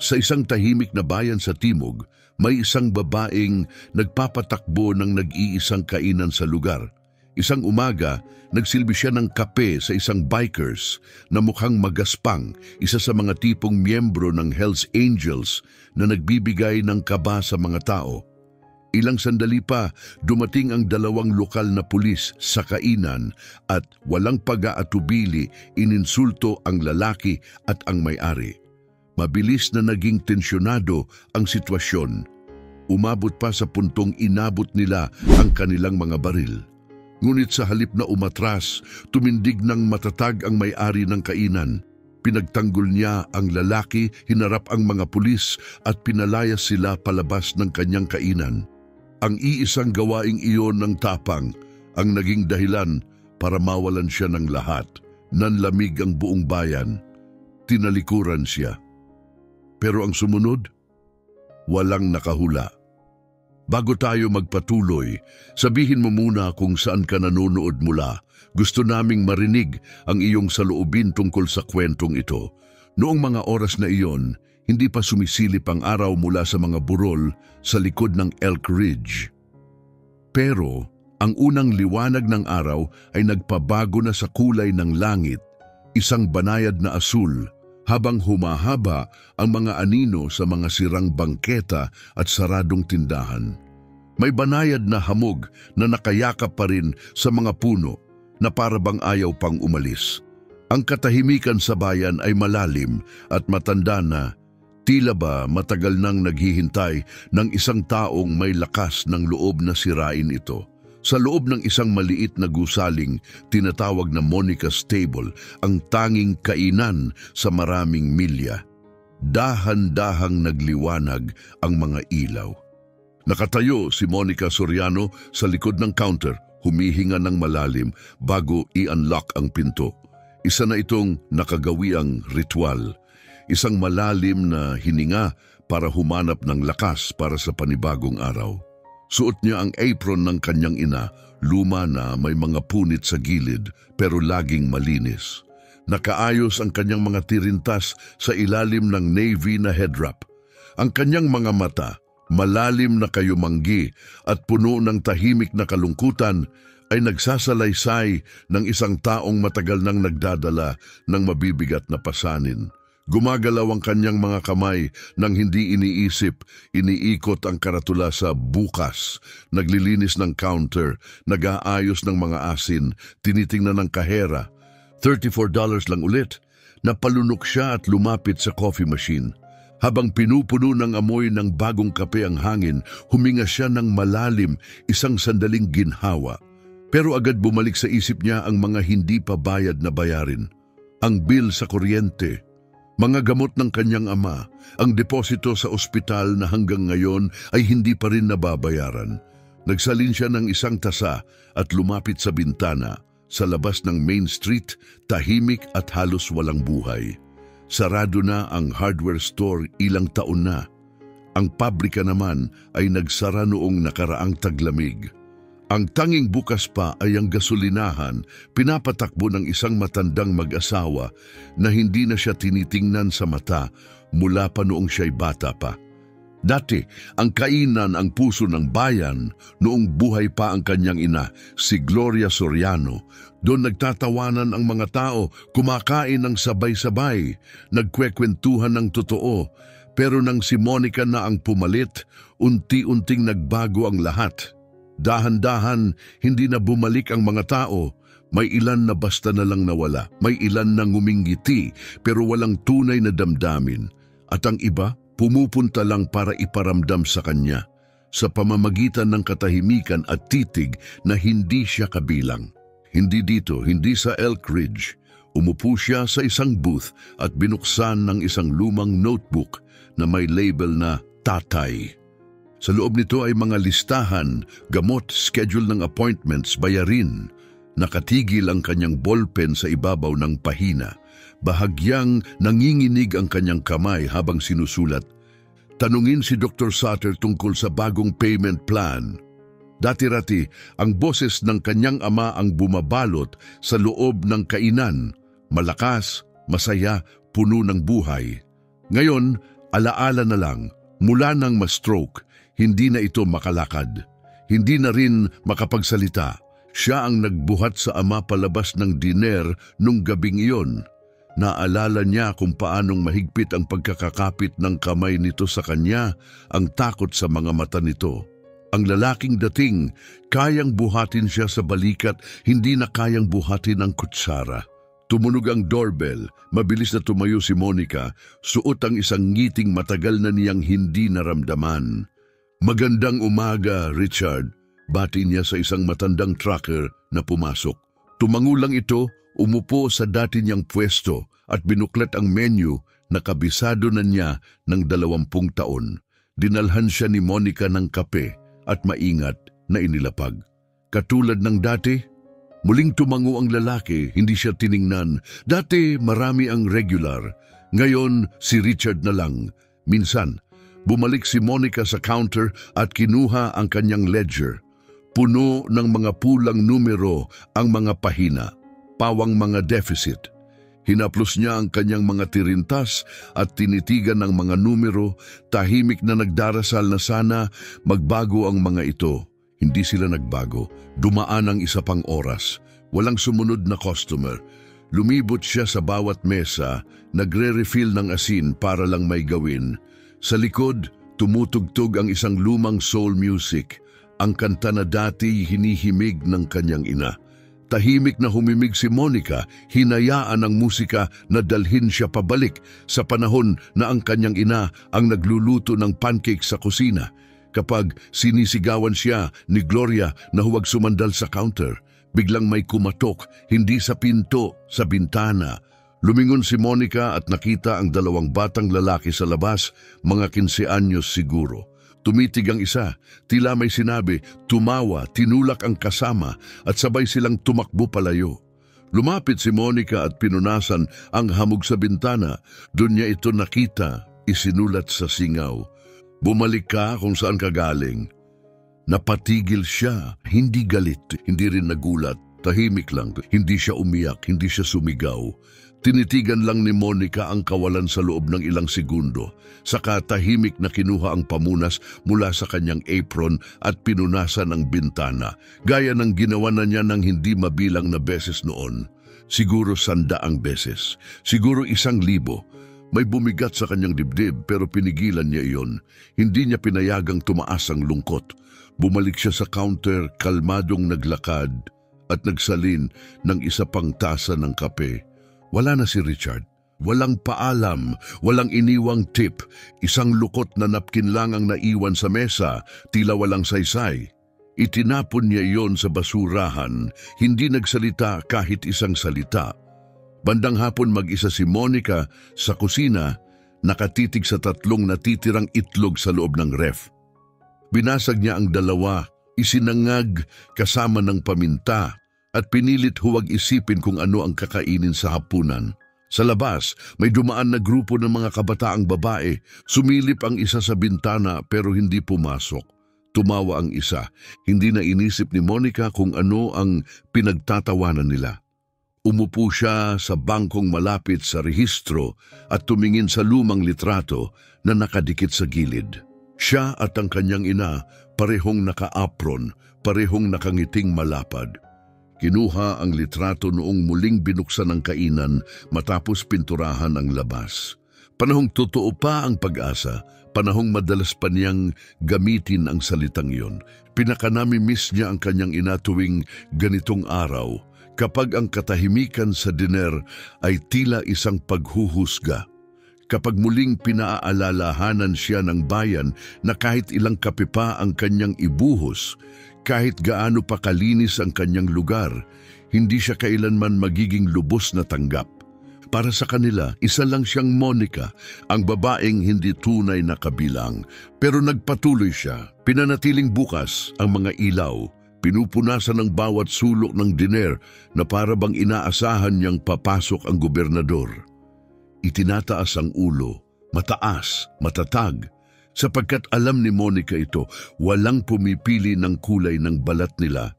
Sa isang tahimik na bayan sa timog, may isang babaeng nagpapatakbo ng nag-iisang kainan sa lugar. Isang umaga, nagsilbi siya ng kape sa isang bikers na mukhang magaspang, isa sa mga tipong miyembro ng Hells Angels na nagbibigay ng kaba sa mga tao. Ilang sandali pa, dumating ang dalawang lokal na pulis sa kainan at walang pag-aatubili ininsulto ang lalaki at ang may-ari. Mabilis na naging tensyonado ang sitwasyon. Umabot pa sa puntong inabot nila ang kanilang mga baril. Ngunit sa halip na umatras, tumindig ng matatag ang may-ari ng kainan. Pinagtanggol niya ang lalaki, hinarap ang mga pulis at pinalayas sila palabas ng kanyang kainan. Ang iisang gawaing iyon ng tapang ang naging dahilan para mawalan siya ng lahat. Nanlamig ang buong bayan. Tinalikuran siya. Pero ang sumunod, walang nakahula. Bago tayo magpatuloy, sabihin mo muna kung saan ka nanonood mula. Gusto naming marinig ang iyong saloobin tungkol sa kwentong ito. Noong mga oras na iyon, hindi pa sumisilip ang araw mula sa mga burol sa likod ng Elk Ridge. Pero ang unang liwanag ng araw ay nagpabago na sa kulay ng langit, isang banayad na asul, habang humahaba ang mga anino sa mga sirang bangketa at saradong tindahan. May banayad na hamog na nakayakap pa rin sa mga puno na parabang ayaw pang umalis. Ang katahimikan sa bayan ay malalim at matanda na, tila ba matagal nang naghihintay ng isang taong may lakas ng loob na sirain ito. Sa loob ng isang maliit na gusaling, tinatawag na Monica's Table, ang tanging kainan sa maraming milya. Dahan-dahang nagliwanag ang mga ilaw. Nakatayo si Monica Soriano sa likod ng counter, humihinga ng malalim bago i-unlock ang pinto. Isa na itong nakagawiang ritual. Isang malalim na hininga para humanap ng lakas para sa panibagong araw. Suot niya ang apron ng kanyang ina, luma na may mga punit sa gilid pero laging malinis. Nakaayos ang kanyang mga tirintas sa ilalim ng navy na headwrap. Ang kanyang mga mata, malalim na kayumanggi at puno ng tahimik na kalungkutan, ay nagsasalaysay ng isang taong matagal nang nagdadala ng mabibigat na pasanin. Gumagalaw ang kanyang mga kamay nang hindi iniisip, iniikot ang karatula sa bukas, naglilinis ng counter, nag-aayos ng mga asin, tinitingnan ng kahera. $34 lang ulit. Napalunok siya at lumapit sa coffee machine. Habang pinupuno ng amoy ng bagong kape ang hangin, huminga siya ng malalim, isang sandaling ginhawa. Pero agad bumalik sa isip niya ang mga hindi pa bayad na bayarin. Ang bill sa kuryente, mga gamot ng kanyang ama, ang deposito sa ospital na hanggang ngayon ay hindi pa rin nababayaran. Nagsalin siya ng isang tasa at lumapit sa bintana. Sa labas ng Main Street, tahimik at halos walang buhay. Sarado na ang hardware store ilang taon na. Ang pabrika naman ay nagsara noong nakaraang taglamig. Ang tanging bukas pa ay ang gasolinahan, pinapatakbo ng isang matandang mag-asawa na hindi na siya tinitingnan sa mata mula pa noong siya'y bata pa. Dati, ang kainan ang puso ng bayan noong buhay pa ang kanyang ina, si Gloria Soriano. Doon nagtatawanan ang mga tao, kumakain ng sabay-sabay, nagkwekwentuhan ng totoo. Pero nang si Monica na ang pumalit, unti-unting nagbago ang lahat. Dahan-dahan, hindi na bumalik ang mga tao. May ilan na basta na lang nawala. May ilan na ngumingiti pero walang tunay na damdamin. At ang iba, pumupunta lang para iparamdam sa kanya sa pamamagitan ng katahimikan at titig na hindi siya kabilang. Hindi dito, hindi sa Elk Ridge. Umupo siya sa isang booth at binuksan ng isang lumang notebook na may label na Tatay. Sa loob nito ay mga listahan, gamot, schedule ng appointments, bayarin. Nakatigil ang kanyang ballpen sa ibabaw ng pahina. Bahagyang nanginginig ang kanyang kamay habang sinusulat. Tanungin si Dr. Sutter tungkol sa bagong payment plan. Dati-rati, ang boses ng kanyang ama ang bumabalot sa loob ng kainan. Malakas, masaya, puno ng buhay. Ngayon, Alaala na lang, mula nang ma-stroke, hindi na ito makalakad. Hindi na rin makapagsalita. Siya ang nagbuhat sa ama palabas ng diner nung gabing iyon. Naalala niya kung paanong mahigpit ang pagkakakapit ng kamay nito sa kanya, ang takot sa mga mata nito. Ang lalaking dating, kayang buhatin siya sa balikat, hindi na kayang buhatin ang kutsara. Tumunog ang doorbell, mabilis na tumayo si Monica, suot ang isang ngiting matagal na niyang hindi naramdaman. Magandang umaga, Richard. Bati niya sa isang matandang trucker na pumasok. Tumango lang ito, umupo sa dati niyang pwesto at binuklat ang menu na kabisado na niya ng 20 taon. Dinalhan siya ni Monica ng kape at maingat na inilapag. Katulad ng dati, muling tumango ang lalaki, hindi siya tiningnan. Dati marami ang regular, ngayon si Richard na lang. Minsan, bumalik si Monica sa counter at kinuha ang kanyang ledger. Puno ng mga pulang numero ang mga pahina, pawang mga deficit. Hinaplos niya ang kanyang mga tirintas at tinitigan ng mga numero, tahimik na nagdarasal na sana magbago ang mga ito. Hindi sila nagbago. Dumaan ang isa pang oras. Walang sumunod na customer. Lumibot siya sa bawat mesa, nagre-refill ng asin para lang may gawin. Sa likod, tumutugtog ang isang lumang soul music. Ang kanta na dati hinihimig ng kanyang ina. Tahimik na humimig si Monica, hinayaan ang musika na dalhin siya pabalik sa panahon na ang kanyang ina ang nagluluto ng pancake sa kusina. Kapag sinisigawan siya ni Gloria na huwag sumandal sa counter, biglang may kumatok, hindi sa pinto, sa bintana. Lumingon si Monica at nakita ang 2 batang lalaki sa labas, mga 15 anyos siguro. Tumitig ang isa, tila may sinabi, tumawa, tinulak ang kasama at sabay silang tumakbo palayo. Lumapit si Monica at pinunasan ang hamog sa bintana. Doon niya ito nakita, isinulat sa singaw. Bumalik ka kung saan ka galing. Napatigil siya, hindi galit, hindi rin nagulat. Tahimik lang, hindi siya umiyak, hindi siya sumigaw. Tinitigan lang ni Monica ang kawalan sa loob ng ilang segundo. Saka tahimik na kinuha ang pamunas mula sa kanyang apron at pinunasan ang bintana, gaya ng ginawa na niya ng hindi mabilang na beses noon. Siguro 100 beses, siguro 1,000. May bumigat sa kanyang dibdib pero pinigilan niya iyon. Hindi niya pinayagang tumaas ang lungkot. Bumalik siya sa counter, kalmadong naglakad at nagsalin ng isa pang tasa ng kape. Wala na si Richard. Walang paalam, walang iniwang tip. Isang lukot na napkin lang ang naiwan sa mesa, tila walang saysay. Itinapon niya iyon sa basurahan, hindi nagsalita kahit isang salita. Bandang hapon mag-isa si Monica sa kusina, nakatitig sa 3 natitirang itlog sa loob ng ref. Binasag niya ang 2, isinangag kasama ng paminta, at pinilit huwag isipin kung ano ang kakainin sa hapunan. Sa labas, may dumaan na grupo ng mga kabataang babae. Sumilip ang isa sa bintana pero hindi pumasok. Tumawa ang isa. Hindi na inisip ni Monica kung ano ang pinagtatawanan nila. Umupo siya sa bangkong malapit sa rehistro at tumingin sa lumang litrato na nakadikit sa gilid. Siya at ang kanyang ina, parehong naka-apron, parehong nakangiting malapad. Kinuha ang litrato noong muling binuksan ang kainan matapos pinturahan ang labas. Panahong totoo pa ang pag-asa, panahong madalas pa niyang gamitin ang salitang iyon. Pinakanami-miss niya ang kanyang ina tuwing ganitong araw, kapag ang katahimikan sa diner ay tila isang paghuhusga. Kapag muling pinaaalalahanan siya ng bayan na kahit ilang kape pa ang kanyang ibuhos, kahit gaano pa kalinis ang kanyang lugar, hindi siya kailanman magiging lubos na tanggap. Para sa kanila, isa lang siyang Monica, ang babaeng hindi tunay na kabilang. Pero nagpatuloy siya, pinanatiling bukas ang mga ilaw, pinupunasan ng bawat sulok ng diner na para bang inaasahan niyang papasok ang gobernador. Itinataas ang ulo, mataas, matatag, sapagkat alam ni Monica ito, walang pumipili ng kulay ng balat nila.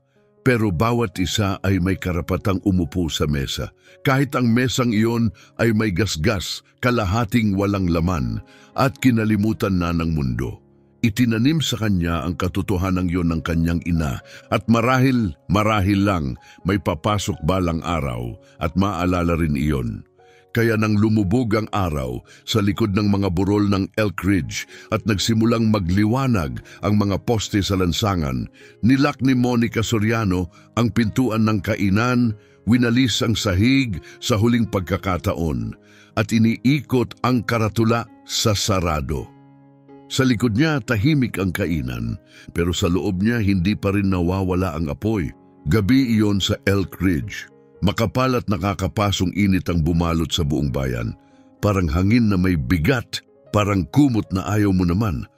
pero bawat isa ay may karapatang umupo sa mesa. Kahit ang mesang iyon ay may gasgas, kalahating walang laman, at kinalimutan na ng mundo. Itinanim sa kanya ang katotohanan iyon ng kanyang ina, at marahil lang may papasok balang araw at maalala rin iyon. Kaya nang lumubog ang araw sa likod ng mga burol ng Elk Ridge at nagsimulang magliwanag ang mga poste sa lansangan, nilak ni Monica Soriano ang pintuan ng kainan, winalis ang sahig sa huling pagkakataon, at iniikot ang karatula sa sarado. Sa likod niya tahimik ang kainan, pero sa loob niya hindi pa rin nawawala ang apoy. Gabi iyon sa Elk Ridge. Makapal at nakakapasong init ang bumalot sa buong bayan. Parang hangin na may bigat, parang kumot na ayaw mo naman.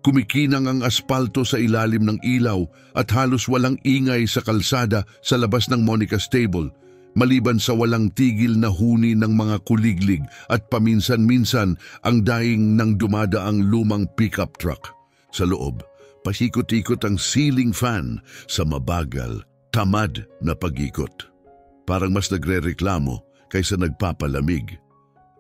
Kumikinang ang aspalto sa ilalim ng ilaw at halos walang ingay sa kalsada sa labas ng Monica Stable, maliban sa walang tigil na huni ng mga kuliglig at paminsan-minsan ang daing ng dumadaang lumang pickup truck. Sa loob, pasikot-ikot ang ceiling fan sa mabagal, tamad na pag-ikot. Parang mas nagre-reklamo kaysa nagpapalamig.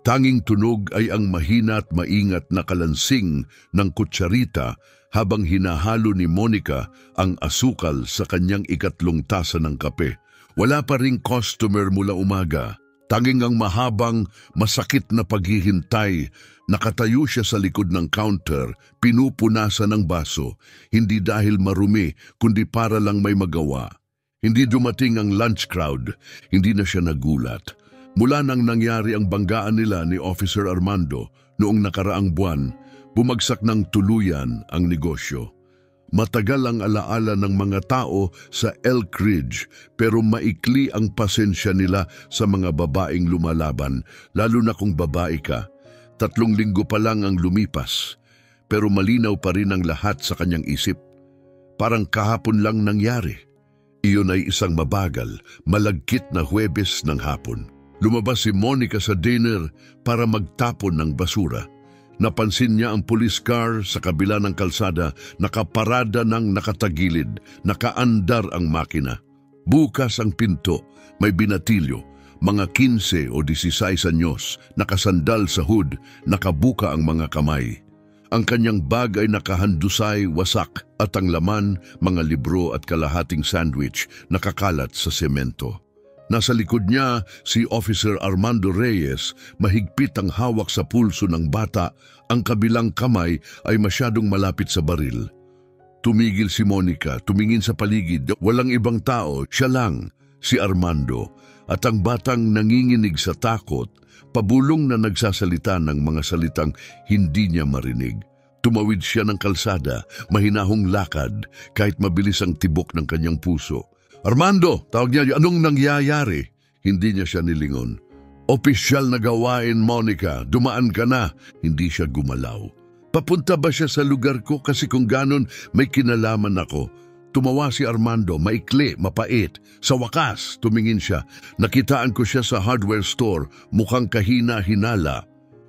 Tanging tunog ay ang mahina at maingat na kalansing ng kutsarita habang hinahalo ni Monica ang asukal sa kanyang ikatlong tasa ng kape. Wala pa ring customer mula umaga. Tanging ang mahabang, masakit na paghihintay. Nakatayo siya sa likod ng counter, pinupunasan ng baso, hindi dahil marumi, kundi para lang may magawa. Hindi dumating ang lunch crowd, hindi na siya nagulat. Mula nang nangyari ang banggaan nila ni Officer Armando noong nakaraang buwan, bumagsak ng tuluyan ang negosyo. Matagal ang alaala ng mga tao sa Elk Ridge, pero maikli ang pasensya nila sa mga babaeng lumalaban, lalo na kung babae ka. 3 linggo pa lang ang lumipas, pero malinaw pa rin ang lahat sa kanyang isip. Parang kahapon lang nangyari. Iyon ay isang mabagal, malagkit na Huwebes ng hapon. Lumabas si Monica sa dinner para magtapon ng basura. Napansin niya ang police car sa kabila ng kalsada, nakaparada ng nakatagilid, nakaandar ang makina. Bukas ang pinto, may binatilyo, mga 15 o 16 anyos, nakasandal sa hood, nakabuka ang mga kamay. Ang kanyang bag ay nakahandusay, wasak, at ang laman, mga libro at kalahating sandwich nakakalat sa semento. Nasa likod niya si Officer Armando Reyes, mahigpit ang hawak sa pulso ng bata, ang kabilang kamay ay masyadong malapit sa baril. Tumigil si Monica, tumingin sa paligid, walang ibang tao, siya lang, si Armando, at ang batang nanginginig sa takot, pabulong na nagsasalita ng mga salitang hindi niya marinig. Tumawid siya ng kalsada, mahinahong lakad, kahit mabilis ang tibok ng kanyang puso. Armando, tawag niya, anong nangyayari? Hindi niya siya nilingon. Opisyal na gawain, Monica, dumaan ka na. Hindi siya gumalaw. Papunta ba siya sa lugar ko? Kasi kung ganon, may kinalaman ako. Tumawa si Armando, maikli, mapait. Sa wakas, tumingin siya. Nakitaan ko siya sa hardware store, mukhang kahina-hinala.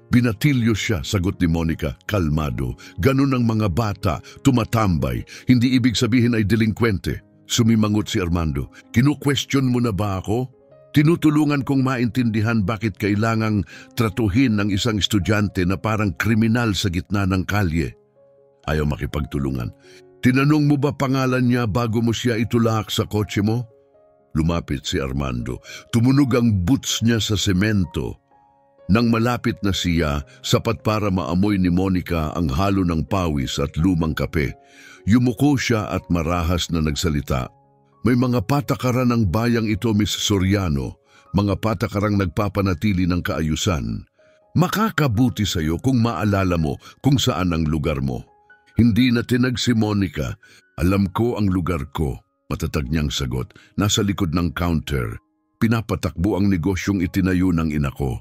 Binatilyo siya, sagot ni Monica, kalmado. Ganon ang mga bata, tumatambay. Hindi ibig sabihin ay delinkwente. Sumimangot si Armando. Kinu-question mo na ba ako? Tinutulungan kong maintindihan bakit kailangang tratuhin ng isang estudyante na parang kriminal sa gitna ng kalye. Ayaw makipagtulungan. Tinanong mo ba pangalan niya bago mo siya itulak sa kotse mo? Lumapit si Armando. Tumunog ang boots niya sa semento. Nang malapit na siya, sapat para maamoy ni Monica ang halo ng pawis at lumang kape. Yumuko siya at marahas na nagsalita. May mga patakaran ng bayang ito, Miss Soriano. Mga patakarang nagpapanatili ng kaayusan. Makakabuti sa iyo kung maalala mo kung saan ang lugar mo. Hindi na tinag si Monica. Alam ko ang lugar ko. Matatag niyang sagot. Nasa likod ng counter. Pinapatakbo ang negosyong itinayo ng ina ko.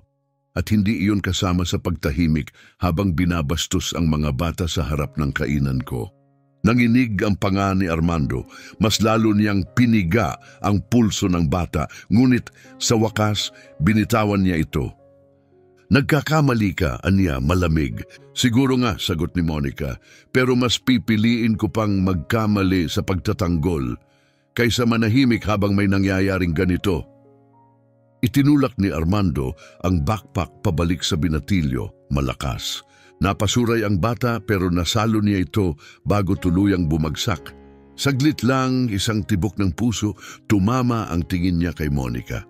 At hindi iyon kasama sa pagtahimik habang binabastos ang mga bata sa harap ng kainan ko. Nanginig ang panga ni Armando, mas lalo niyang piniga ang pulso ng bata, ngunit sa wakas binitawan niya ito. Nagkakamali ka, anya, malamig. Siguro nga, sagot ni Monica, pero mas pipiliin ko pang magkamali sa pagtatanggol kaysa manahimik habang may nangyayaring ganito. Itinulak ni Armando ang backpack pabalik sa binatilyo, malakas. Napasuray ang bata pero nasalo niya ito bago tuluyang bumagsak. Saglit lang, isang tibok ng puso, tumama ang tingin niya kay Monica.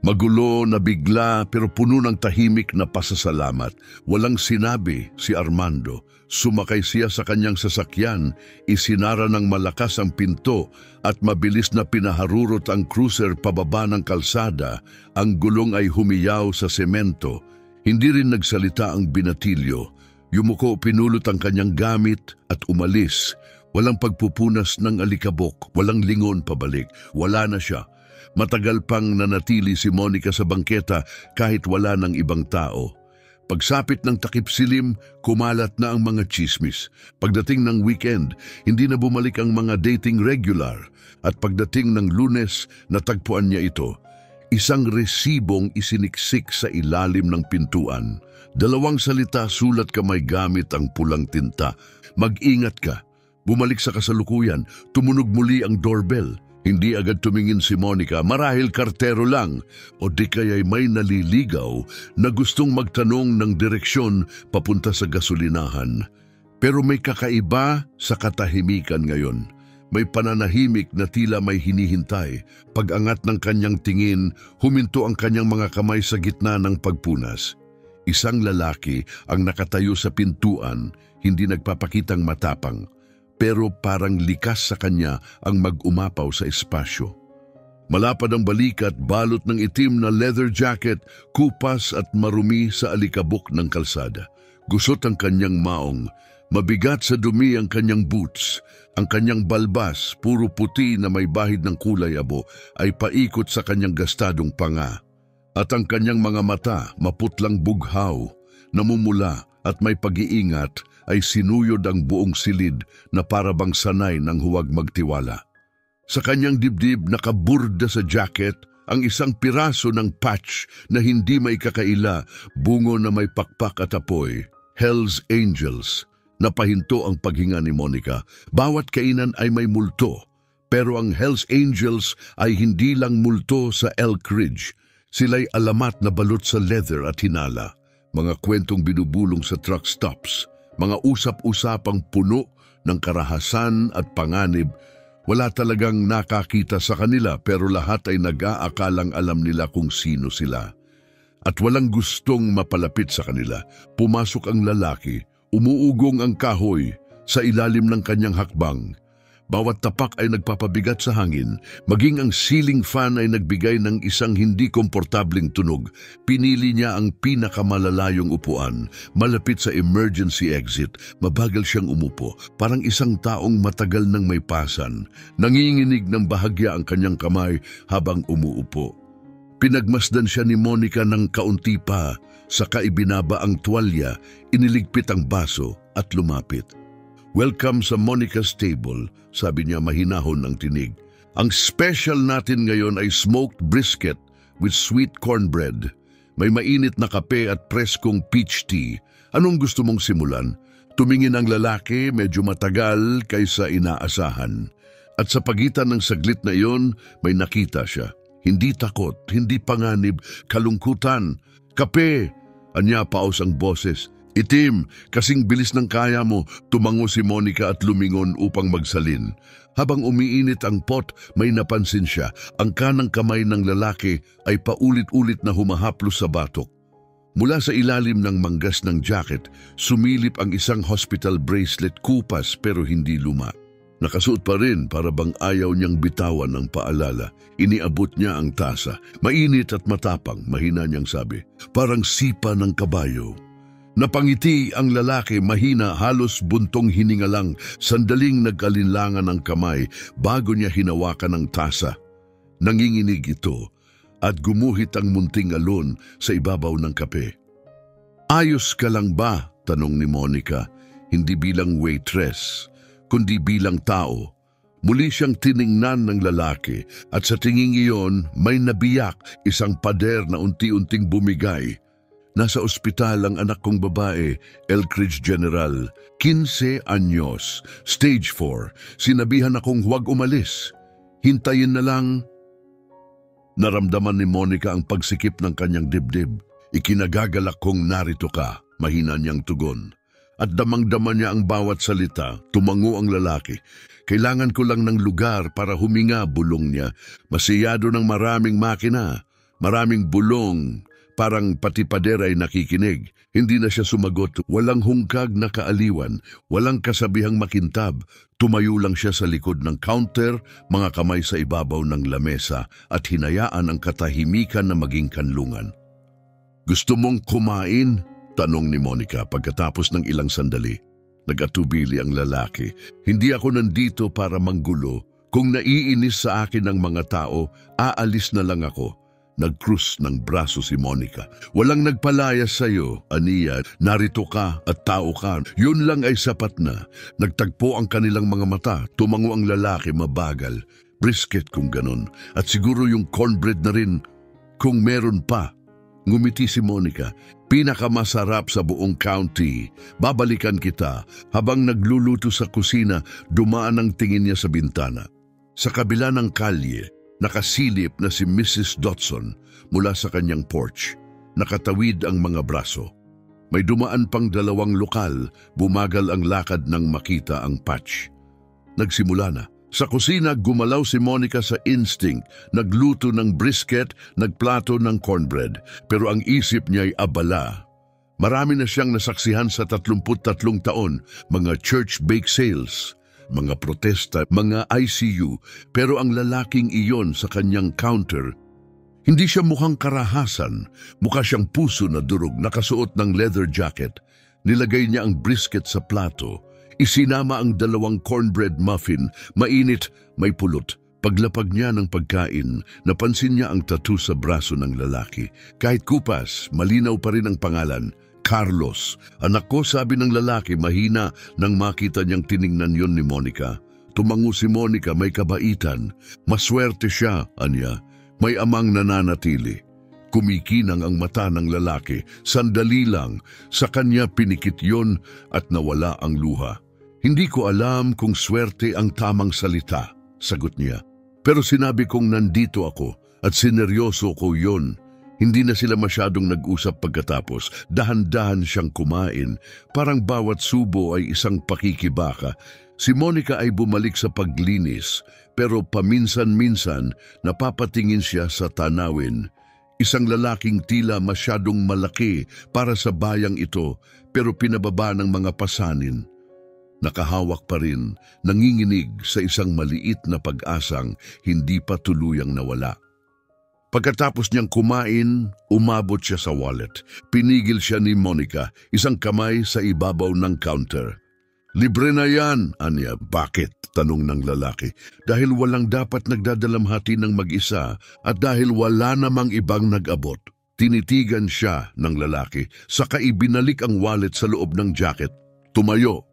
Magulo, nabigla pero puno ng tahimik na pasasalamat. Walang sinabi si Armando. Sumakay siya sa kanyang sasakyan, isinara ng malakas ang pinto at mabilis na pinaharurot ang cruiser pababa ng kalsada. Ang gulong ay humiyaw sa semento. Hindi rin nagsalita ang binatilyo. Yumuko, pinulot ang kanyang gamit at umalis. Walang pagpupunas ng alikabok, walang lingon pabalik. Wala na siya. Matagal pang nanatili si Monica sa bangketa kahit wala ng ibang tao. Pagsapit ng takip silim, kumalat na ang mga chismis. Pagdating ng weekend, hindi na bumalik ang mga dating regular. At pagdating ng Lunes, natagpuan niya ito. Isang resibong isiniksik sa ilalim ng pintuan. 2 salita, sulat kamay gamit ang pulang tinta. Mag-ingat ka. Bumalik sa kasalukuyan, tumunog muli ang doorbell. Hindi agad tumingin si Monica, marahil kartero lang o di kaya'y may naliligaw na gustong magtanong ng direksyon papunta sa gasolinahan. Pero may kakaiba sa katahimikan ngayon. May pananahimik na tila may hinihintay. Pag-angat ng kanyang tingin, huminto ang kanyang mga kamay sa gitna ng pagpunas. Isang lalaki ang nakatayo sa pintuan, hindi nagpapakitang matapang. Pero parang likas sa kanya ang mag-umapaw sa espasyo. Malapad ang balikat, balot ng itim na leather jacket, kupas at marumi sa alikabok ng kalsada. Gusot ang kanyang maong, mabigat sa dumi ang kanyang boots. Ang kanyang balbas, puro puti na may bahid ng kulay abo, ay paikot sa kanyang gastadong panga. At ang kanyang mga mata, maputlang bughaw, namumula at may pag-iingat, ay sinuyod ang buong silid na parabang sanay ng huwag magtiwala. Sa kanyang dibdib nakaburda sa jacket ang isang piraso ng patch na hindi maikakaila, bungo na may pakpak at apoy. Hell's Angels. Napahinto ang paghinga ni Monica. Bawat kainan ay may multo, pero ang Hell's Angels ay hindi lang multo sa Elk Ridge. Sila'y alamat na balot sa leather at hinala. Mga kwentong binubulong sa truck stops. Mga usap-usapang puno ng karahasan at panganib. Wala talagang nakakita sa kanila pero lahat ay nag-aakalang alam nila kung sino sila. At walang gustong mapalapit sa kanila. Pumasok ang lalaki, umuugong ang kahoy sa ilalim ng kanyang hakbang. Bawat tapak ay nagpapabigat sa hangin, maging ang ceiling fan ay nagbigay ng isang hindi komportabling tunog. Pinili niya ang pinakamalalayong upuan, malapit sa emergency exit. Mabagal siyang umupo, parang isang taong matagal nang may pasan. Nanginginig ng bahagya ang kanyang kamay habang umuupo. Pinagmasdan siya ni Monica ng kaunti pa, saka ibinaba ang tuwalya, iniligpit ang baso at lumapit. "Welcome sa Monica's Table," sabi niya mahinahon ang tinig. "Ang special natin ngayon ay smoked brisket with sweet cornbread. May mainit na kape at preskong peach tea. Anong gusto mong simulan?" Tumingin ang lalaki, medyo matagal kaysa inaasahan. At sa pagitan ng saglit na iyon, may nakita siya. Hindi takot, hindi panganib, kalungkutan. "Kape!" Anya paos ang boses. "Itim, kasing bilis ng kaya mo," tumango si Monica at lumingon upang magsalin. Habang umiinit ang pot, may napansin siya. Ang kanang kamay ng lalaki ay paulit-ulit na humahaplos sa batok. Mula sa ilalim ng manggas ng jacket, sumilip ang isang hospital bracelet, kupas pero hindi luma. Nakasuot pa rin para bang ayaw niyang bitawan ng paalala. Iniabot niya ang tasa. Mainit at matapang, mahina niyang sabi. Parang sipa ng kabayo. Napangiti ang lalaki, mahina, halos buntong hininga lang. Sandaling nag-alinlangan ang kamay bago niya hinawakan ang tasa. Nanginginig ito at gumuhit ang munting alon sa ibabaw ng kape. "Ayos ka lang ba?" tanong ni Monica, hindi bilang waitress, kundi bilang tao. Muli siyang tiningnan ng lalaki at sa tinging iyon may nabiyak, isang pader na unti-unting bumigay. "Nasa ospital ang anak kong babae, Elk Ridge General, 15 anyos, stage 4. Sinabihan akong huwag umalis." Hintayin na lang. Naramdaman ni Monica ang pagsikip ng kanyang dibdib. Ikinagagalak kong narito ka, mahina niyang tugon. At damang-dama niya ang bawat salita. Tumango ang lalaki. Kailangan ko lang ng lugar para huminga, bulong niya. Masiyado ng maraming makina, maraming bulong. Parang pati pader ay nakikinig. Hindi na siya sumagot. Walang hungkag na kaaliwan. Walang kasabihang makintab. Tumayo lang siya sa likod ng counter, mga kamay sa ibabaw ng lamesa at hinayaan ang katahimikan na maging kanlungan. Gusto mong kumain? Tanong ni Monica pagkatapos ng ilang sandali. Nag-atubili ang lalaki. Hindi ako nandito para manggulo. Kung naiinis sa akin ang mga tao, aalis na lang ako. Nag-krus ng braso si Monica. Walang nagpalayas sa'yo, Aniya. Narito ka at tao ka. Yun lang ay sapat na. Nagtagpo ang kanilang mga mata. Tumango ang lalaki mabagal. Brisket kung ganun. At siguro yung cornbread na rin kung meron pa. Ngumiti si Monica. Pinakamasarap sa buong county. Babalikan kita. Habang nagluluto sa kusina, dumaan ang tingin niya sa bintana. Sa kabila ng kalye, nakasilip na si Mrs. Dodson mula sa kanyang porch. Nakatawid ang mga braso. May dumaan pang dalawang lokal, bumagal ang lakad nang makita ang patch. Nagsimula na. Sa kusina, gumalaw si Monica sa instinct. Nagluto ng brisket, nagplato ng cornbread. Pero ang isip niya ay abala. Marami na siyang nasaksihan sa 33 taon, mga church bake sales, mga protesta, mga ICU, pero ang lalaking iyon sa kanyang counter, hindi siya mukhang karahasan, mukha siyang puso na durog, nakasuot ng leather jacket. Nilagay niya ang brisket sa plato, isinama ang 2 cornbread muffin, mainit, may pulot. Paglapag niya ng pagkain, napansin niya ang tattoo sa braso ng lalaki. Kahit kupas, malinaw pa rin ang pangalan. Carlos. Anak ko, sabi ng lalaki, mahina nang makita niyang tiningnan yon ni Monica. Tumango si Monica, may kabaitan. Maswerte siya, anya. May amang nananatili. Kumikinang ang mata ng lalaki. Sandali lang, sa kanya pinikit yon at nawala ang luha. Hindi ko alam kung swerte ang tamang salita, sagot niya. Pero sinabi kong nandito ako at sineryoso ko yon. Hindi na sila masyadong nag-usap pagkatapos. Dahan-dahan siyang kumain. Parang bawat subo ay isang pakikibaka. Si Monica ay bumalik sa paglinis. Pero paminsan-minsan napapatingin siya sa tanawin. Isang lalaking tila masyadong malaki para sa bayang ito pero pinababa ng mga pasanin. Nakahawak pa rin, nanginginig sa isang maliit na pag-asang hindi pa tuluyang nawala. Pagkatapos niyang kumain, umabot siya sa wallet. Pinigil siya ni Monica, isang kamay sa ibabaw ng counter. Libre na yan, anya. Bakit? Tanong ng lalaki. Dahil walang dapat nagdadalamhati ng mag-isa at dahil wala namang ibang nag-abot. Tinitigan siya ng lalaki, saka ibinalik ang wallet sa loob ng jacket. Tumayo.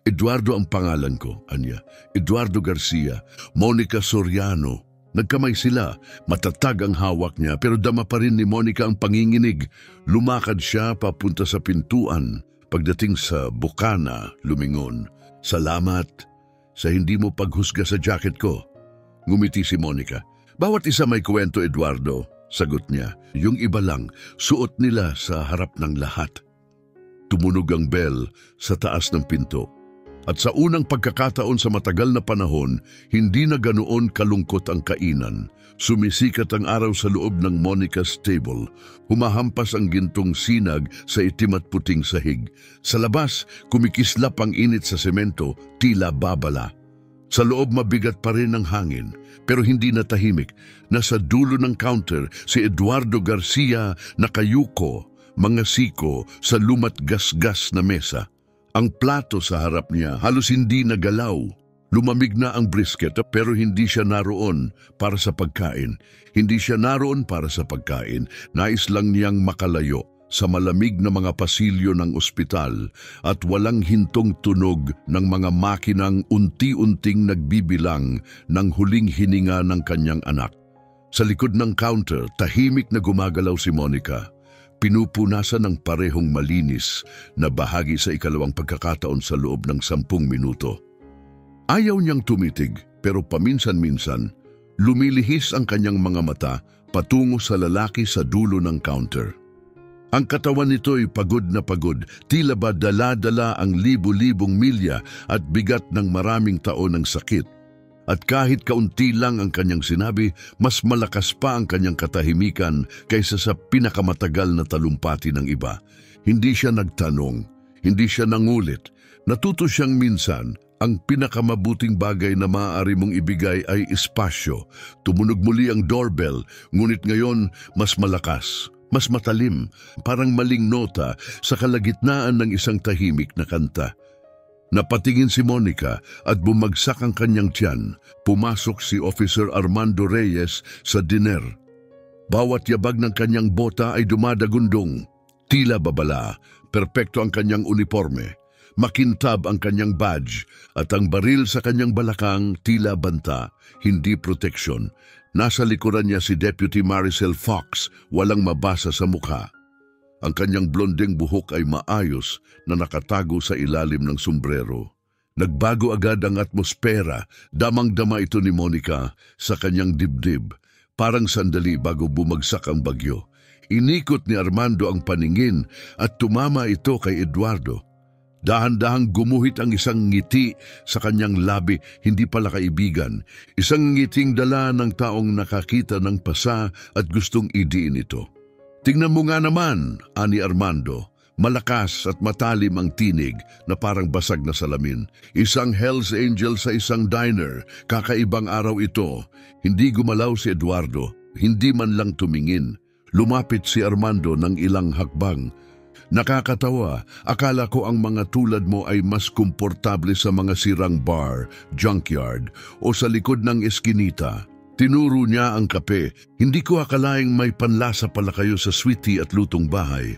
Eduardo ang pangalan ko, anya. Eduardo Garcia, Monica Soriano. Nagkamay sila, matatag ang hawak niya pero dama pa rin ni Monica ang panginginig. Lumakad siya papunta sa pintuan. Pagdating sa bukana, lumingon. Salamat sa hindi mo paghusga sa jacket ko. Ngumiti si Monica. Bawat isa may kwento, Eduardo, sagot niya. Yung iba lang, suot nila sa harap ng lahat. Tumunog ang bell sa taas ng pinto. At sa unang pagkakataon sa matagal na panahon, hindi na ganoon kalungkot ang kainan. Sumisikat ang araw sa loob ng Monica's table. Humahampas ang gintong sinag sa itim at puting sahig. Sa labas, kumikislap ang init sa semento, tila babala. Sa loob mabigat pa rin ang hangin, pero hindi na tahimik. Nasa dulo ng counter, si Eduardo Garcia nakayuko, mga siko sa lumat gasgas na mesa. Ang plato sa harap niya halos hindi nagalaw. Lumamig na ang brisket pero hindi siya naroon para sa pagkain. Hindi siya naroon para sa pagkain. Nais lang niyang makalayo sa malamig na mga pasilyo ng ospital at walang hintong tunog ng mga makinang unti-unting nagbibilang ng huling hininga ng kanyang anak. Sa likod ng counter, tahimik na gumagalaw si Monica. Pinupunasan ng parehong malinis na bahagi sa ikalawang pagkakataon sa loob ng 10 minuto. Ayaw niyang tumitig pero paminsan-minsan Lumilihis ang kanyang mga mata patungo sa lalaki sa dulo ng counter. Ang katawan nito'y pagod na pagod, tila ba dala-dala ang libu-libong milya at bigat ng maraming taon ng sakit. At kahit kaunti lang ang kanyang sinabi, mas malakas pa ang kanyang katahimikan kaysa sa pinakamatagal na talumpati ng iba. Hindi siya nagtanong, hindi siya nangulit. Natuto siyang minsan, ang pinakamabuting bagay na maaari mong ibigay ay espasyo. Tumunog muli ang doorbell, ngunit ngayon mas malakas, mas matalim, parang maling nota sa kalagitnaan ng isang tahimik na kanta. Napatingin si Monica at bumagsak ang kanyang tiyan. Pumasok si Officer Armando Reyes sa diner. Bawat yabag ng kanyang bota ay dumadagundong. Tila babala, perpekto ang kanyang uniforme. Makintab ang kanyang badge at ang baril sa kanyang balakang tila banta, hindi proteksyon. Nasa likuran niya si Deputy Maricel Fox, walang mabasa sa mukha. Ang kanyang blondeng buhok ay maayos na nakatago sa ilalim ng sombrero. Nagbago agad ang atmosfera, damang-dama ito ni Monica sa kanyang dibdib, parang sandali bago bumagsak ang bagyo. Inikot ni Armando ang paningin at tumama ito kay Eduardo. Dahan-dahang gumuhit ang isang ngiti sa kanyang labi, hindi pala kaibigan. Isang ngiting dala ng taong nakakita ng pasa at gustong idiin ito. Tingnan mo nga naman, ani Armando. Malakas at matalim ang tinig na parang basag na salamin. Isang Hells Angel sa isang diner. Kakaibang araw ito. Hindi gumalaw si Eduardo, hindi man lang tumingin. Lumapit si Armando ng ilang hakbang. Nakakatawa, akala ko ang mga tulad mo ay mas komportable sa mga sirang bar, junkyard o sa likod ng eskinita. Tinuro niya ang kape. Hindi ko akalaing may panlasa pala kayo sa sweetie at lutong bahay.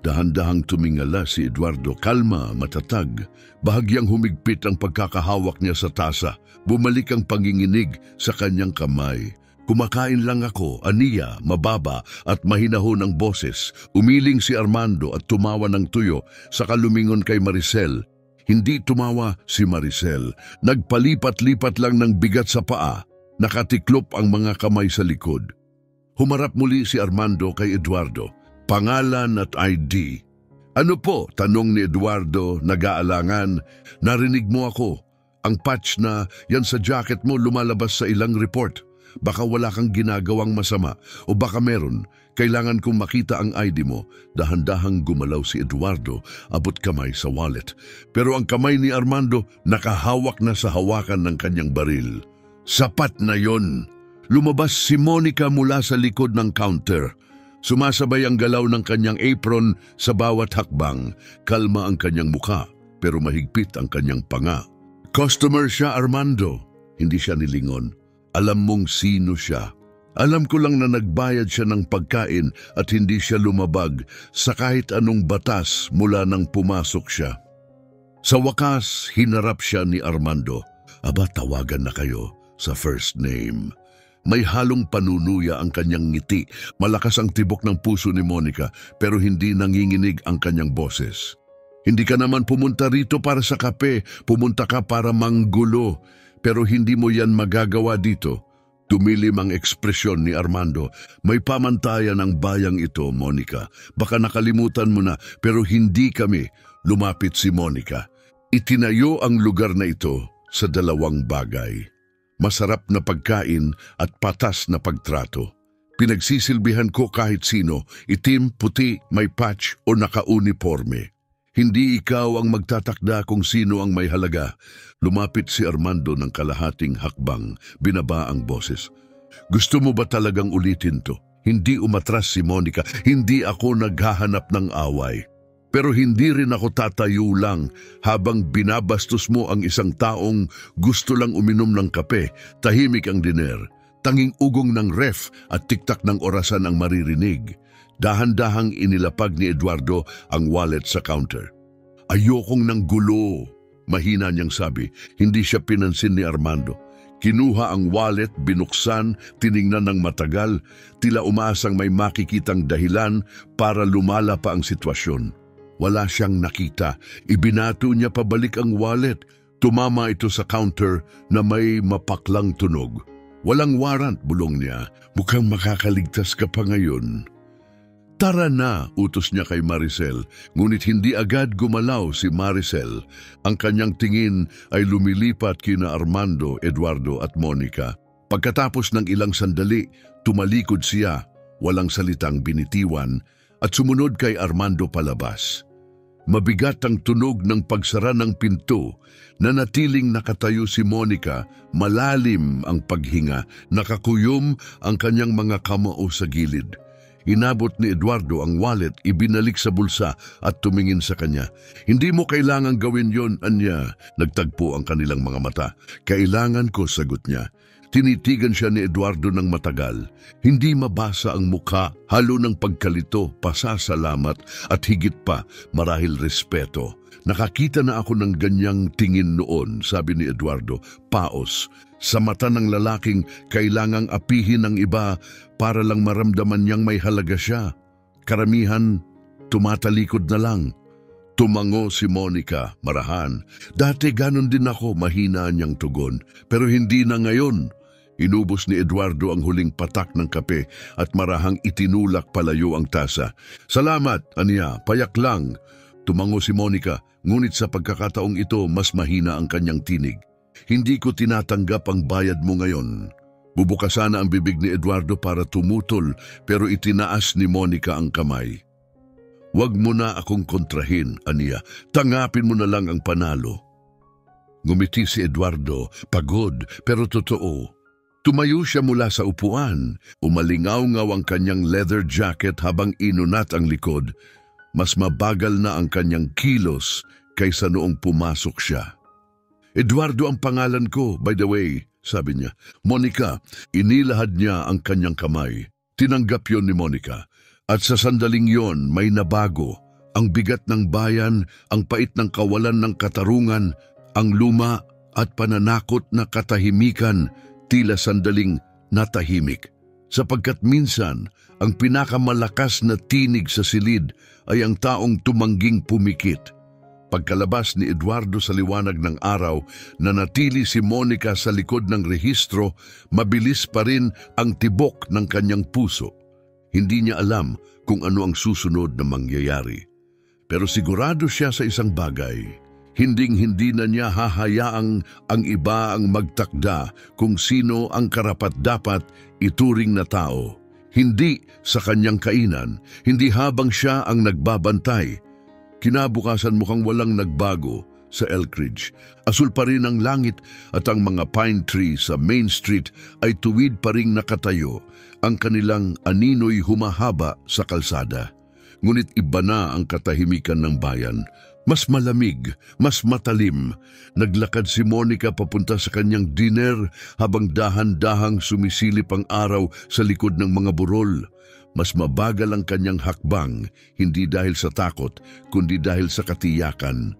Dahan-dahang tumingala si Eduardo, kalma, matatag. Bahagyang humigpit ang pagkakahawak niya sa tasa. Bumalik ang panginginig sa kanyang kamay. Kumakain lang ako, aniya, mababa at mahinahon ang boses. Umiling si Armando at tumawa ng tuyo, saka lumingon kay Maricel. Hindi tumawa si Maricel. Nagpalipat-lipat lang ng bigat sa paa. Nakatiklop ang mga kamay sa likod. Humarap muli si Armando kay Eduardo. Pangalan at ID. Ano po? Tanong ni Eduardo, nag-aalangan. Narinig mo ako. Ang patch na yan sa jacket mo lumalabas sa ilang report. Baka wala kang ginagawang masama o baka meron. Kailangan kong makita ang ID mo. Dahan-dahang gumalaw si Eduardo, abot kamay sa wallet. Pero ang kamay ni Armando nakahawak na sa hawakan ng kanyang baril. Sapat na yon. Lumabas si Monica mula sa likod ng counter. Sumasabay ang galaw ng kanyang apron sa bawat hakbang. Kalma ang kanyang mukha, pero mahigpit ang kanyang panga. Customer siya, Armando. Hindi siya nilingon. Alam mong sino siya. Alam ko lang na nagbayad siya ng pagkain at hindi siya lumabag sa kahit anong batas mula nang pumasok siya. Sa wakas, hinarap siya ni Armando. Aba, tawagan na kayo sa first name. May halong panunuya ang kanyang ngiti. Malakas ang tibok ng puso ni Monica pero hindi nanginginig ang kanyang boses. Hindi ka naman pumunta rito para sa kape. Pumunta ka para manggulo. Pero hindi mo yan magagawa dito. Tumilim ang ekspresyon ni Armando. May pamantayan ang bayang ito, Monica. Baka nakalimutan mo na, pero hindi kami. Lumapit si Monica. Itinayo ang lugar na ito sa dalawang bagay. Masarap na pagkain at patas na pagtrato. Pinagsisilbihan ko kahit sino, itim, puti, may patch o naka-uniforme. Hindi ikaw ang magtatakda kung sino ang may halaga. Lumapit si Armando ng kalahating hakbang, binaba ang boses. Gusto mo ba talagang ulitin to? Hindi umatras si Monica, hindi ako naghahanap ng away. Pero hindi rin ako tatayo lang habang binabastos mo ang isang taong gusto lang uminom ng kape, tahimik ang diner. Tanging ugong ng ref at tiktak ng orasan ang maririnig. Dahan-dahang inilapag ni Eduardo ang wallet sa counter. Ayokong ng gulo, mahina niyang sabi. Hindi siya pinansin ni Armando. Kinuha ang wallet, binuksan, tiningnan ng matagal, tila umaasang may makikitang dahilan para lumala pa ang sitwasyon. Wala siyang nakita. Ibinato niya pabalik ang wallet. Tumama ito sa counter na may mapaklang tunog. Walang warrant, bulong niya. Mukhang makakaligtas ka pa ngayon. Tara na, utos niya kay Maricel. Ngunit hindi agad gumalaw si Maricel. Ang kanyang tingin ay lumilipat kina Armando, Eduardo at Monica. Pagkatapos ng ilang sandali, tumalikod siya, walang salitang binitiwan, at sumunod kay Armando palabas. Mabigat ang tunog ng pagsara ng pinto. Nanatiling nakatayo si Monica, malalim ang paghinga, nakakuyom ang kanyang mga kamao sa gilid. Inabot ni Eduardo ang wallet, ibinalik sa bulsa at tumingin sa kanya. Hindi mo kailangang gawin yon, anya. Nagtagpo ang kanilang mga mata. Kailangan ko, sagot niya. Tinitigan siya ni Eduardo ng matagal. Hindi mabasa ang mukha, halo ng pagkalito, pasasalamat at higit pa marahil respeto. Nakakita na ako ng ganyang tingin noon, sabi ni Eduardo, paos. Sa mata ng lalaking kailangang apihin ng iba para lang maramdaman niyang may halaga siya. Karamihan, tumatalikod na lang. Tumango si Monica, marahan. Dati ganon din ako, mahina niyang tugon. Pero hindi na ngayon. Inubos ni Eduardo ang huling patak ng kape at marahang itinulak palayo ang tasa. Salamat, aniya, payak lang. Tumango si Monica, ngunit sa pagkakataong ito mas mahina ang kanyang tinig. Hindi ko tinatanggap ang bayad mo ngayon. Bubukas sana ang bibig ni Eduardo para tumutol pero itinaas ni Monica ang kamay. Huwag mo na akong kontrahin, aniya. Tangapin mo na lang ang panalo. Ngumiti si Eduardo, pagod pero totoo. Tumayo siya mula sa upuan. Umalingaw-ngaw ang kanyang leather jacket habang inunat ang likod. Mas mabagal na ang kanyang kilos kaysa noong pumasok siya. Eduardo ang pangalan ko, by the way, sabi niya. Monica, inilahad niya ang kanyang kamay. Tinanggap yon ni Monica. At sa sandaling yon, may nabago. Ang bigat ng bayan, ang pait ng kawalan ng katarungan, ang luma at pananakot na katahimikan, tila sandaling natahimik. Sapagkat minsan, ang pinakamalakas na tinig sa silid ay ang taong tumangging pumikit. Pagkalabas ni Eduardo sa liwanag ng araw, nanatili si Monica sa likod ng rehistro, mabilis pa rin ang tibok ng kanyang puso. Hindi niya alam kung ano ang susunod na mangyayari. Pero sigurado siya sa isang bagay. Hinding-hindi na niya hahayaang ang iba ang magtakda kung sino ang karapat-dapat ituring na tao. Hindi sa kanyang kainan, hindi habang siya ang nagbabantay. Kinabukasan mukhang walang nagbago sa Elkridge. Asul pa rin ang langit at ang mga pine tree sa Main Street ay tuwid pa ring nakatayo. Ang kanilang anino'y humahaba sa kalsada. Ngunit iba na ang katahimikan ng bayan. Mas malamig, mas matalim. Naglakad si Monica papunta sa kanyang dinner habang dahan-dahang sumisilip ang araw sa likod ng mga burol. Mas mabagal ang kanyang hakbang, hindi dahil sa takot, kundi dahil sa katiyakan.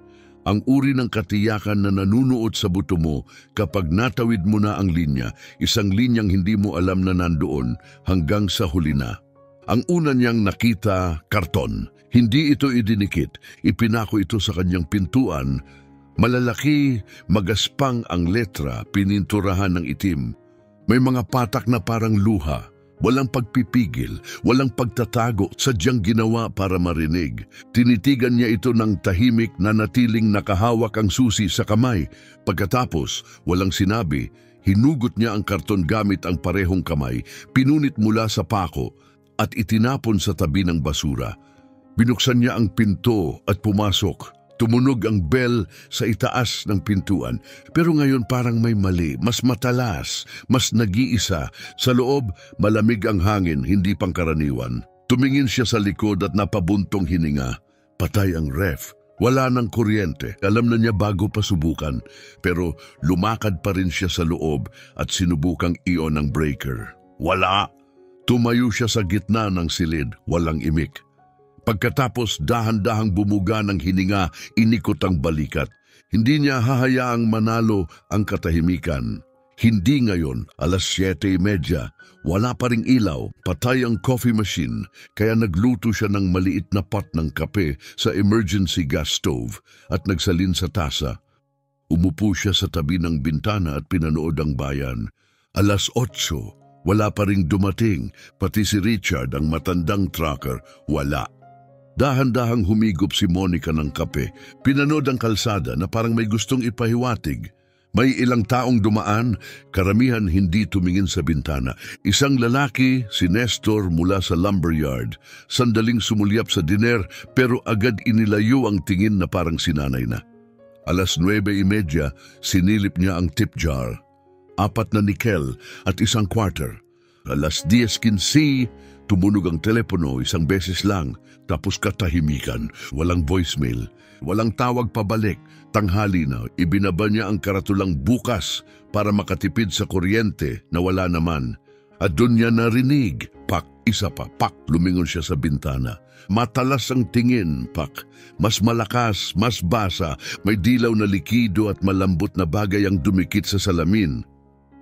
Ang uri ng katiyakan na nanunuot sa buto mo kapag natawid mo na ang linya, isang linyang hindi mo alam na nandoon hanggang sa huli na. Ang una niyang nakita, karton. Hindi ito idinikit, ipinako ito sa kanyang pintuan. Malalaki, magaspang ang letra, pininturahan ng itim. May mga patak na parang luha. Walang pagpipigil, walang pagtatago, sadyang ginawa para marinig. Tinitigan niya ito ng tahimik na natiling nakahawak ang susi sa kamay. Pagkatapos, walang sinabi, hinugot niya ang karton gamit ang parehong kamay, pinunit mula sa pako at itinapon sa tabi ng basura. Binuksan niya ang pinto at pumasok. Tumunog ang bell sa itaas ng pintuan. Pero ngayon parang may mali, mas matalas, mas nag-iisa. Sa loob, malamig ang hangin, hindi pangkaraniwan. Tumingin siya sa likod at napabuntong hininga. Patay ang ref. Wala ng kuryente. Alam na niya bago pa subukan. Pero lumakad pa rin siya sa loob at sinubukang i-on ang breaker. Wala! Tumayo siya sa gitna ng silid, walang imik. Pagkatapos dahan-dahang bumuga ng hininga, inikot ang balikat. Hindi niya hahayaang manalo ang katahimikan. Hindi ngayon, 7:30. Wala pa ring ilaw, patay ang coffee machine, kaya nagluto siya ng maliit na pot ng kape sa emergency gas stove at nagsalin sa tasa. Umupo siya sa tabi ng bintana at pinanood ang bayan. 8:00, wala pa ring dumating, pati si Richard ang matandang trucker, wala. Dahan-dahang humigop si Monica ng kape, pinanood ang kalsada na parang may gustong ipahiwatig. May ilang taong dumaan, karamihan hindi tumingin sa bintana. Isang lalaki, si Nestor mula sa lumberyard, sandaling sumulyap sa diner pero agad inilayo ang tingin na parang sinanay na. 9:30, sinilip niya ang tip jar. 4 na nickel at 1/4. 10:15, tumunog ang telepono 1 beses lang, tapos katahimikan, walang voicemail, walang tawag pabalik. Tanghali na, ibinaba niya ang karatulang bukas para makatipid sa kuryente na wala naman. At doon niya narinig, pak, isa pa, pak, lumingon siya sa bintana. Matalas ang tingin, pak, mas malakas, mas basa, may dilaw na likido at malambot na bagay ang dumikit sa salamin.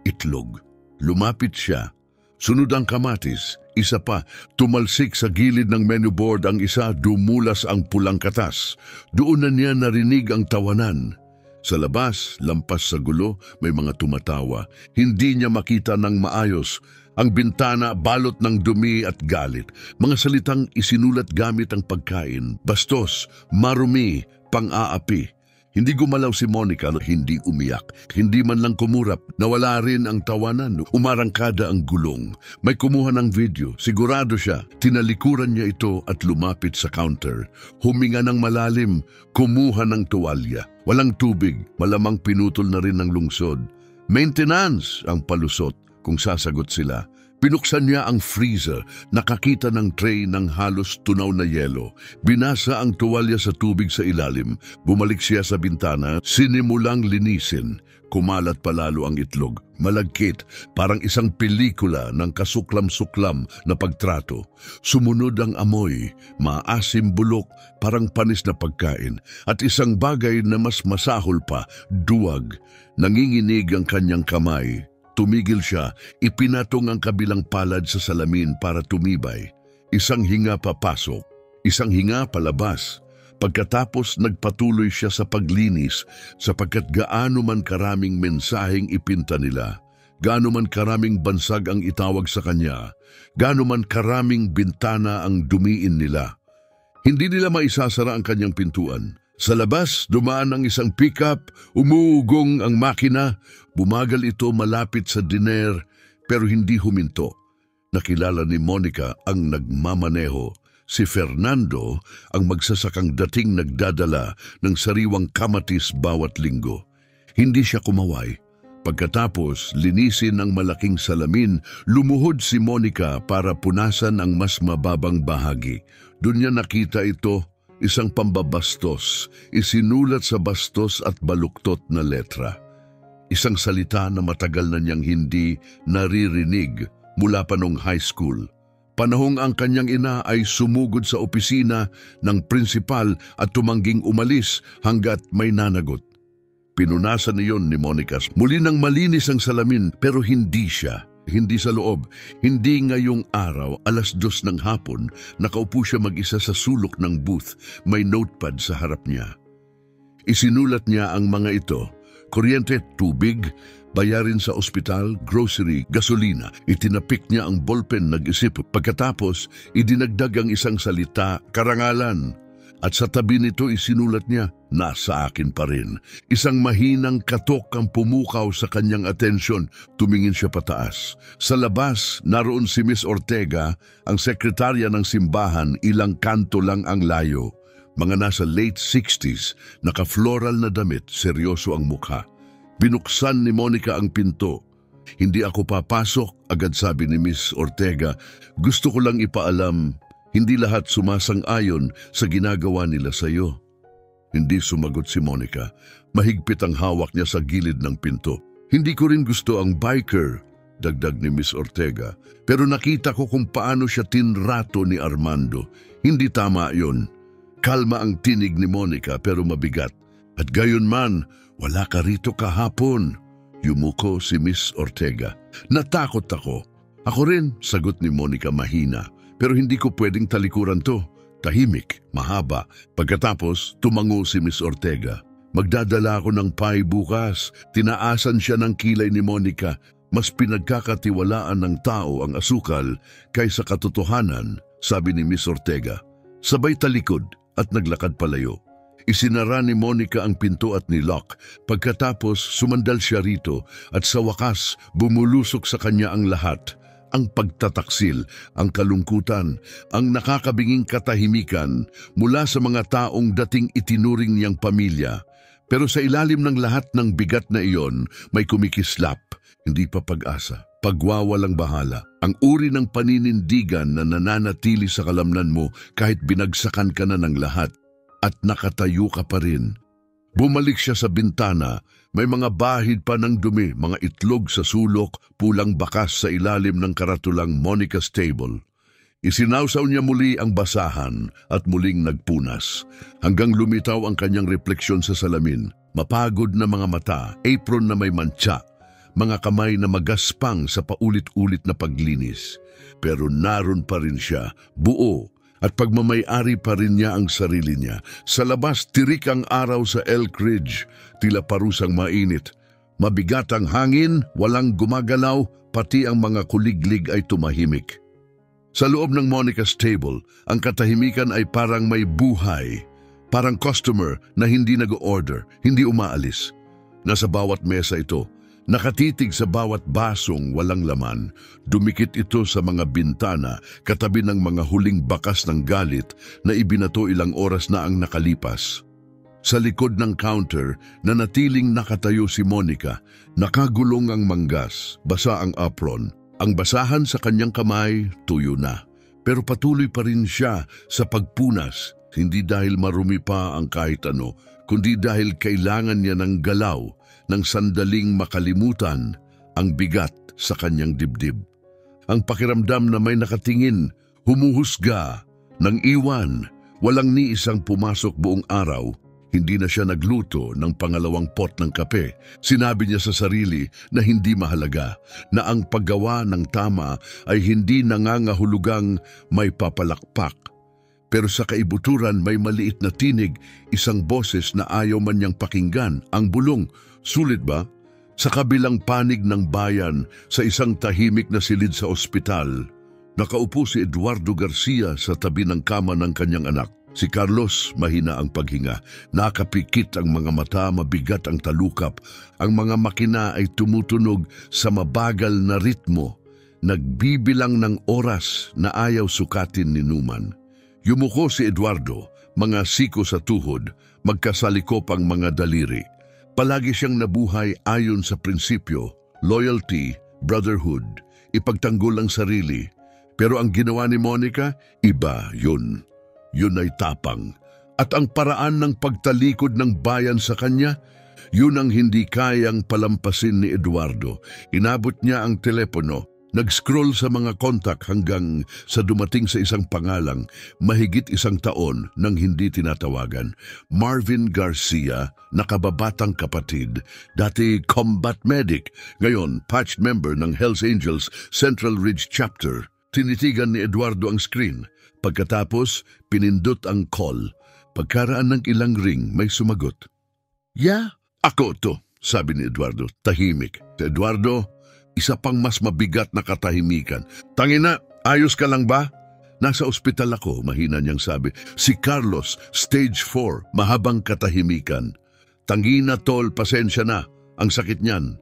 Itlog. Lumapit siya. Sunod ang kamatis. Isa pa, tumalsik sa gilid ng menu board ang isa, dumulas ang pulang katas. Doon na niya narinig ang tawanan. Sa labas, lampas sa gulo, may mga tumatawa. Hindi niya makita ng maayos. Ang bintana balot ng dumi at galit. Mga salitang isinulat gamit ang pagkain. Bastos, marumi, pang-aapi. Hindi gumalaw si Monica, hindi umiyak. Hindi man lang kumurap, nawala rin ang tawanan, umarangkada ang gulong. May kumuha ng video, sigurado siya. Tinalikuran niya ito at lumapit sa counter. Huminga ng malalim, kumuha ng tuwalya. Walang tubig, malamang pinutol na rin ng lungsod. Maintenance ang palusot kung sasagot sila. Pinuksan niya ang freezer, nakakita ng tray ng halos tunaw na yelo. Binasa ang tuwalya sa tubig sa ilalim. Bumalik siya sa bintana, sinimulang linisin. Kumalat palalo ang itlog. Malagkit, parang isang pelikula ng kasuklam-suklam na pagtrato. Sumunod ang amoy, maasim bulok, parang panis na pagkain. At isang bagay na mas masahol pa, duwag. Nanginginig ang kanyang kamay. Tumigil siya, ipinatong ang kabilang palad sa salamin para tumibay. Isang hinga papasok, isang hinga palabas. Pagkatapos nagpatuloy siya sa paglinis sapagkat gaano man karaming mensaheng ipinta nila, gaano man karaming bansag ang itawag sa kanya, gaano man karaming bintana ang dumiin nila. Hindi nila maisasara ang kanyang pintuan. Sa labas, dumaan ang isang pickup, umuugong ang makina. Bumagal ito malapit sa diner pero hindi huminto. Nakilala ni Monica ang nagmamaneho. Si Fernando ang magsasakang dating nagdadala ng sariwang kamatis bawat linggo. Hindi siya kumaway. Pagkatapos linisin ang malaking salamin, lumuhod si Monica para punasan ang mas mababang bahagi. Doon niya nakita ito. Isang pambabastos, isinulat sa bastos at baluktot na letra. Isang salita na matagal na niyang hindi naririnig mula pa nung high school. Panahong ang kanyang ina ay sumugod sa opisina ng prinsipal at tumangging umalis hanggat may nanagot. Pinunasan niyon ni Monica. Muli nang malinis ang salamin pero hindi siya. Hindi sa loob, hindi ngayong araw, 2:00 ng hapon, nakaupo siya mag-isa sa sulok ng booth, may notepad sa harap niya. Isinulat niya ang mga ito, kuryente, tubig, bayarin sa ospital, grocery, gasolina. Itinapik niya ang ballpen, nag-isip. Pagkatapos, idinagdag ang isang salita, karangalan. At sa tabi nito isinulat niya, nasa akin pa rin. Isang mahinang katok ang pumukaw sa kanyang atensyon. Tumingin siya pataas. Sa labas, naroon si Miss Ortega, ang sekretarya ng simbahan, ilang kanto lang ang layo. Mga nasa late 60s, naka-floral na damit, seryoso ang mukha. Binuksan ni Monica ang pinto. Hindi ako papasok, agad sabi ni Miss Ortega. Gusto ko lang ipaalam, hindi lahat sumasang-ayon sa ginagawa nila sa iyo. Hindi sumagot si Monica. Mahigpit ang hawak niya sa gilid ng pinto. Hindi ko rin gusto ang biker, dagdag ni Miss Ortega. Pero nakita ko kung paano siya tinrato ni Armando. Hindi tama yon. Kalma ang tinig ni Monica pero mabigat. At gayon man, wala ka rito kahapon. Yumuko si Miss Ortega. Natakot ako. Ako rin, sagot ni Monica mahina. Pero hindi ko pwedeng talikuran to. Tahimik, mahaba. Pagkatapos, tumango si Miss Ortega. Magdadala ako ng pie bukas. Tinaasan siya ng kilay ni Monica. Mas pinagkakatiwalaan ng tao ang asukal kaysa katotohanan, sabi ni Miss Ortega. Sabay talikod at naglakad palayo. Isinara ni Monica ang pinto at nilak. Pagkatapos sumandal siya rito at sa wakas bumulusok sa kanya ang lahat. Ang pagtataksil, ang kalungkutan, ang nakakabinging katahimikan mula sa mga taong dating itinuring niyang pamilya. Pero sa ilalim ng lahat ng bigat na iyon, may kumikislap, hindi pa pag-asa, pagwawalang bahala. Ang uri ng paninindigan na nananatili sa kalamnan mo kahit binagsakan ka na ng lahat at nakatayo ka pa rin. Bumalik siya sa bintana, may mga bahid pa ng dumi, mga itlog sa sulok, pulang bakas sa ilalim ng karatulang Monica's Table. Isinawsaw niya muli ang basahan at muling nagpunas hanggang lumitaw ang kanyang refleksyon sa salamin. Mapagod na mga mata, apron na may mantsa, mga kamay na magaspang sa paulit-ulit na paglinis. Pero naroon pa rin siya, buo, at pagmamay-ari pa rin niya ang sarili niya. Sa labas, tirik ang araw sa Elk Ridge, tila parusang mainit. Mabigat ang hangin, walang gumagalaw, pati ang mga kuliglig ay tumahimik. Sa loob ng Monica's Table, ang katahimikan ay parang may buhay, parang customer na hindi nag-order, hindi umaalis. Nasa bawat mesa ito, nakatitig sa bawat basong walang laman, dumikit ito sa mga bintana katabi ng mga huling bakas ng galit na ibinato ilang oras na ang nakalipas. Sa likod ng counter, nanatiling nakatayo si Monica, nakagulong ang manggas, basa ang apron. Ang basahan sa kanyang kamay, tuyo na. Pero patuloy pa rin siya sa pagpunas, hindi dahil marumi pa ang kahit ano, kundi dahil kailangan niya ng galaw, ng sandaling makalimutan ang bigat sa kanyang dibdib. Ang pakiramdam na may nakatingin, humuhusga, nang iwan, walang ni isang pumasok buong araw. Hindi na siya nagluto ng pangalawang pot ng kape. Sinabi niya sa sarili na hindi mahalaga, na ang paggawa ng tama ay hindi nangangahulugang may papalakpak. Pero sa kaibuturan may maliit na tinig, isang boses na ayaw man niyang pakinggan, ang bulong, "Sulit ba?" Sa kabilang panig ng bayan, sa isang tahimik na silid sa ospital, nakaupo si Eduardo Garcia sa tabi ng kama ng kanyang anak. Si Carlos, mahina ang paghinga. Nakapikit ang mga mata, mabigat ang talukap. Ang mga makina ay tumutunog sa mabagal na ritmo, nagbibilang ng oras na ayaw sukatin ni Numan. Yumuko si Eduardo, mga siko sa tuhod, magkasalikop ang mga daliri. Palagi siyang nabuhay ayon sa prinsipyo, loyalty, brotherhood, ipagtanggol ang sarili. Pero ang ginawa ni Monica, iba yun. Yun ay tapang. At ang paraan ng pagtalikod ng bayan sa kanya, yun ang hindi kayang palampasin ni Eduardo. Inabot niya ang telepono, nag-scroll sa mga kontak hanggang sa dumating sa isang pangalang, mahigit 1 taon nang hindi tinatawagan. Marvin Garcia, nakababatang kapatid, dati combat medic, ngayon patched member ng Hells Angels Central Ridge Chapter. Tinitigan ni Eduardo ang screen. Pagkatapos, pinindot ang call. Pagkaraan ng ilang ring, may sumagot. "Yeah, ako to," sabi ni Eduardo, tahimik. "Eduardo, isa pang mas mabigat na katahimikan. Tangina, ayos ka lang ba?" "Nasa ospital ako," mahina niyang sabi. "Si Carlos, stage 4, mahabang katahimikan." "Tangina tol, pasensya na, ang sakit niyan."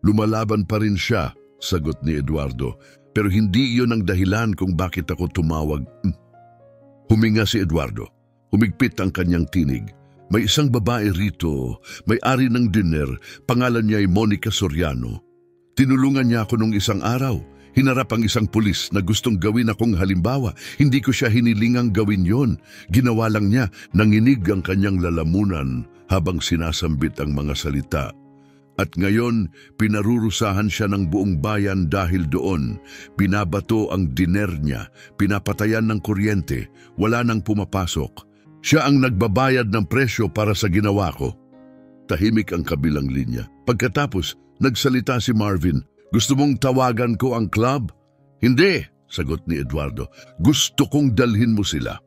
"Lumalaban pa rin siya," sagot ni Eduardo. "Pero hindi iyon ang dahilan kung bakit ako tumawag." Huminga si Eduardo. Humigpit ang kanyang tinig. "May isang babae rito, may-ari ng dinner, pangalan niya ay Monica Soriano. Tinulungan niya ako nung isang araw. Hinarap ang isang pulis na gustong gawin akong halimbawa. Hindi ko siya hinilingang gawin yon. Ginawa lang niya, nanginig ang kanyang lalamunan habang sinasambit ang mga salita. At ngayon, pinarurusahan siya ng buong bayan dahil doon. Binabato ang diner niya, pinapatayan ng kuryente, wala nang pumapasok. Siya ang nagbabayad ng presyo para sa ginawa ko." Tahimik ang kabilang linya. Pagkatapos, nagsalita si Marvin. "Gusto mong tawagan ko ang club?" "Hindi," sagot ni Eduardo. "Gusto kong dalhin mo sila."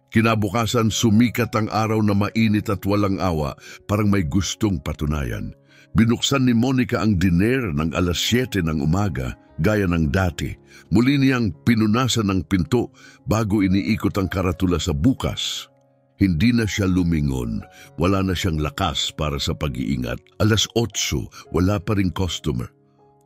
Kinabukasan sumikat ang araw na mainit at walang awa, parang may gustong patunayan. Binuksan ni Monica ang diner ng 7:00 ng umaga, gaya ng dati. Muli niyang pinunasan ng pinto bago iniikot ang karatula sa bukas. Hindi na siya lumingon, wala na siyang lakas para sa pag-iingat. 8:00, wala pa ring customer.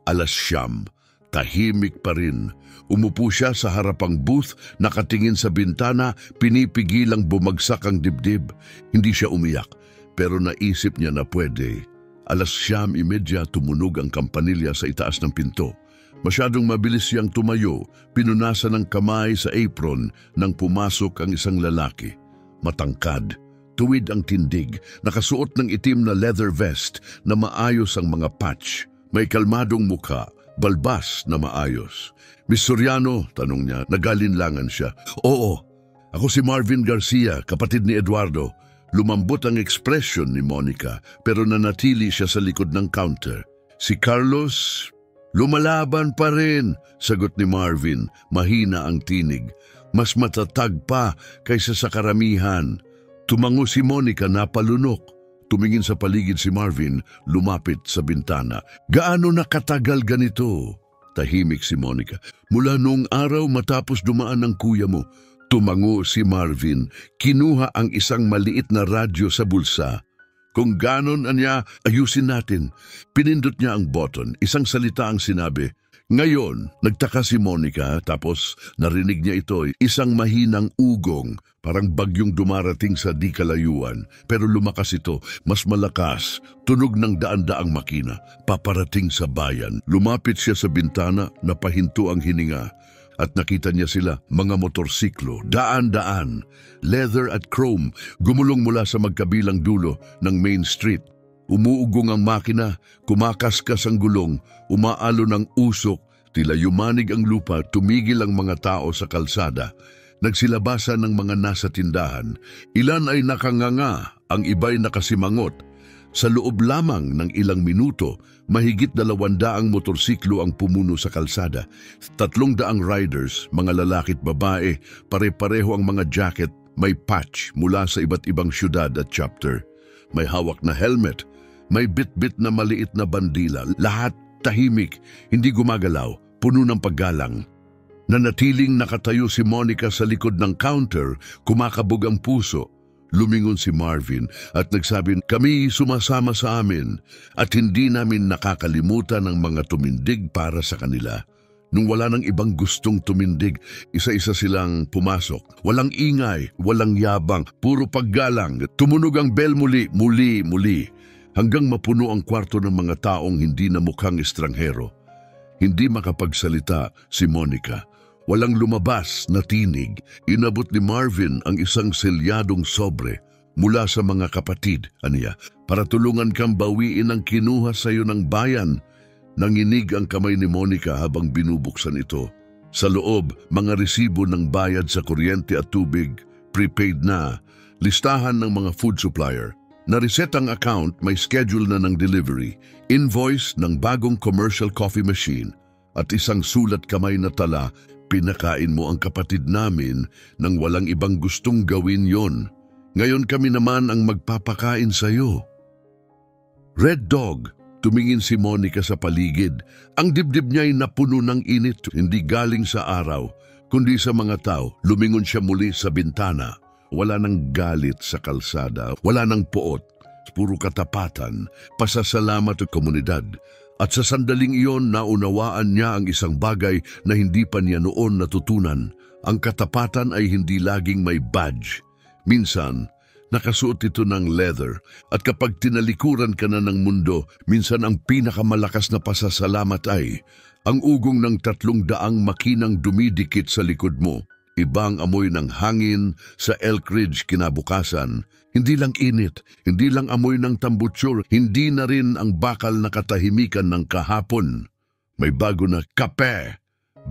9:00, tahimik pa rin. Umupo siya sa harapang booth, nakatingin sa bintana, pinipigilang bumagsak ang dibdib. Hindi siya umiyak, pero naisip niya na pwede. 9:30 tumunog ang kampanilya sa itaas ng pinto. Masyadong mabilis siyang tumayo, pinunasan ng kamay sa apron nang pumasok ang isang lalaki. Matangkad, tuwid ang tindig, nakasuot ng itim na leather vest na maayos ang mga patch. May kalmadong mukha, balbas na maayos. "Miss Soriano?" tanong niya, nagalinlangan siya. "Oo, ako si Marvin Garcia, kapatid ni Eduardo." Lumambot ang ekspresyon ni Monica, pero nanatili siya sa likod ng counter. "Si Carlos?" "Lumalaban pa rin," sagot ni Marvin, mahina ang tinig. Mas matatag pa kaysa sa karamihan. Tumango si Monica, napalunok. Tumingin sa paligid si Marvin, lumapit sa bintana. "Gaano na katagal ganito?" Tahimik si Monica. "Mula noong araw matapos dumaan ng kuya mo." Tumango si Marvin. Kinuha ang isang maliit na radyo sa bulsa. "Kung ganon, anya, ayusin natin." Pinindot niya ang button. Isang salita ang sinabi. Ngayon, nagtaka si Monica, tapos narinig niya ito, isang mahinang ugong, parang bagyong dumarating sa di kalayuan. Pero lumakas ito, mas malakas, tunog ng daan-daang makina, paparating sa bayan. Lumapit siya sa bintana, napahinto ang hininga, at nakita niya sila, mga motorsiklo, daan-daan, leather at chrome, gumulong mula sa magkabilang dulo ng Main Street. Umuugong ang makina, kumakaskas ang gulong, umaalo ng usok, tila yumanig ang lupa, tumigil ang mga tao sa kalsada. Nagsilabasan ng mga nasa tindahan. Ilan ay nakanganga, ang iba'y nakasimangot. Sa loob lamang ng ilang minuto, mahigit 200 motorsiklo ang pumuno sa kalsada. 300 riders, mga lalaki't babae, pare-pareho ang mga jacket, may patch mula sa iba't ibang syudad at chapter. May hawak na helmet, may bit-bit na maliit na bandila. Lahat tahimik, hindi gumagalaw, puno ng paggalang. Nanatiling nakatayo si Monica sa likod ng counter, kumakabog ang puso. Lumingon si Marvin at nagsabi, "Kami sumasama sa amin at hindi namin nakakalimutan ang mga tumindig para sa kanila." Nung wala nang ibang gustong tumindig, isa-isa silang pumasok. Walang ingay, walang yabang, puro paggalang. Tumunog ang bell muli, hanggang mapuno ang kwarto ng mga taong hindi na mukhang estranghero. Hindi makapagsalita si Monica. Walang lumabas na tinig. Inabot ni Marvin ang isang selyadong sobre mula sa mga kapatid, aniya, para tulungan kang bawiin ang kinuha sa iyo ng bayan. Nanginig ang kamay ni Monica habang binubuksan ito. Sa loob, mga resibo ng bayad sa kuryente at tubig, prepaid na, listahan ng mga food supplier. Na-reset ang account, may schedule na ng delivery, invoice ng bagong commercial coffee machine, at isang sulat kamay na tala, "Pinakain mo ang kapatid namin nang walang ibang gustong gawin yon. Ngayon kami naman ang magpapakain sa iyo." Red Dog, tumingin si Monica sa paligid. Ang dibdib niya ay napuno ng init, hindi galing sa araw, kundi sa mga tao. Lumingon siya muli sa bintana. Wala nang galit sa kalsada, wala nang poot, puro katapatan, pasasalamat at komunidad. At sa sandaling iyon, naunawaan niya ang isang bagay na hindi pa niya noon natutunan. Ang katapatan ay hindi laging may badge. Minsan, nakasuot ito ng leather, at kapag tinalikuran ka na ng mundo, minsan ang pinakamalakas na pasasalamat ay ang ugong ng 300 makinang dumidikit sa likod mo. Ibang amoy ng hangin sa Elk Ridge kinabukasan. Hindi lang init, hindi lang amoy ng tambutsur, hindi na rin ang bakal na katahimikan ng kahapon. May bago na kape,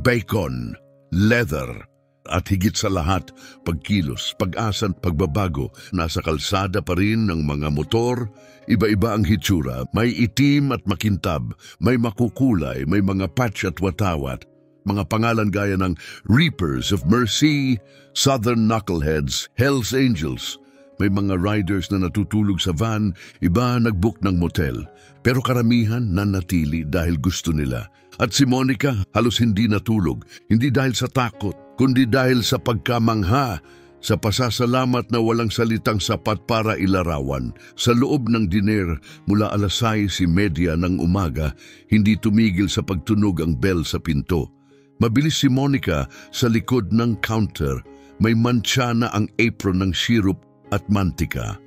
bacon, leather, at higit sa lahat, pagkilos, pag-asa at pagbabago. Nasa kalsada pa rin ng mga motor, iba-iba ang hitsura, may itim at makintab, may makukulay, may mga patch at watawat. Mga pangalan gaya ng Reapers of Mercy, Southern Knuckleheads, Hells Angels. May mga riders na natutulog sa van, iba nag-book ng motel. Pero karamihan nanatili dahil gusto nila. At si Monica halos hindi natulog, hindi dahil sa takot, kundi dahil sa pagkamangha, sa pasasalamat na walang salitang sapat para ilarawan. Sa loob ng diner, mula 6:30 ng umaga, hindi tumigil sa pagtunog ang bell sa pinto. Mabilis si Monica sa likod ng counter. May mantsa na ang apron ng syrup at mantika.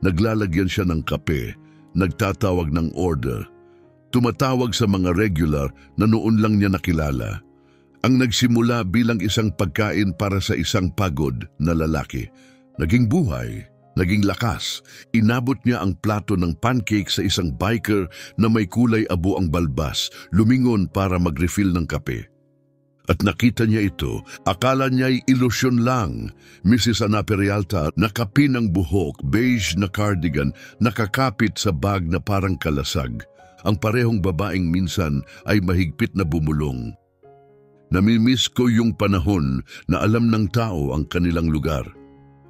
Naglalagyan siya ng kape, nagtatawag ng order. Tumatawag sa mga regular na noon lang niya nakilala. Ang nagsimula bilang isang pagkain para sa isang pagod na lalaki. Naging buhay, naging lakas. Inabot niya ang plato ng pancake sa isang biker na may kulay abo ang balbas, lumingon para mag-refill ng kape. At nakita niya ito, akala niya'y ilusyon lang. Mrs. Ana Peralta, nakapi ng buhok, beige na cardigan, nakakapit sa bag na parang kalasag. Ang parehong babaeng minsan ay mahigpit na bumulong. Namimiss ko yung panahon na alam ng tao ang kanilang lugar.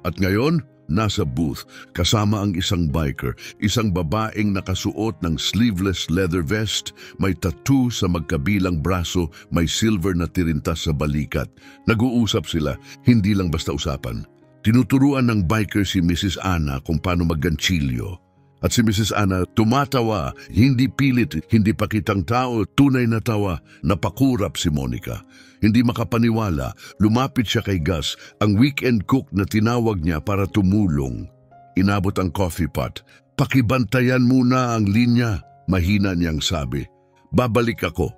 At ngayon, nasa booth, kasama ang isang biker, isang babaeng nakasuot ng sleeveless leather vest, may tattoo sa magkabilang braso, may silver na tirintas sa balikat. Nag-uusap sila, hindi lang basta usapan. Tinuturuan ng biker si Mrs. Ana kung paano magganchilyo. At si Mrs. Ana tumatawa, hindi pilit, hindi pakitang tao, tunay na tawa, napakurap si Monica. Hindi makapaniwala, lumapit siya kay Gus, ang weekend cook na tinawag niya para tumulong. Inabot ang coffee pot. Pakibantayan muna ang linya, mahina niyang sabi. Babalik ako.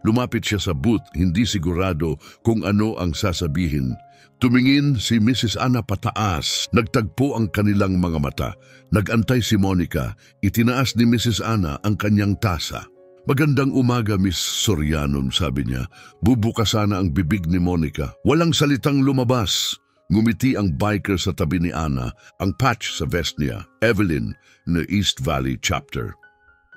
Lumapit siya sa booth, hindi sigurado kung ano ang sasabihin. Tumingin si Mrs. Ana pataas, nagtagpo ang kanilang mga mata. Nagantay si Monica, itinaas ni Mrs. Ana ang kanyang tasa. Magandang umaga, Miss Sorianon, sabi niya. Bubuka sana ang bibig ni Monica. Walang salitang lumabas. Ngumiti ang biker sa tabi ni Ana, ang patch sa vest niya, Evelyn, na East Valley chapter.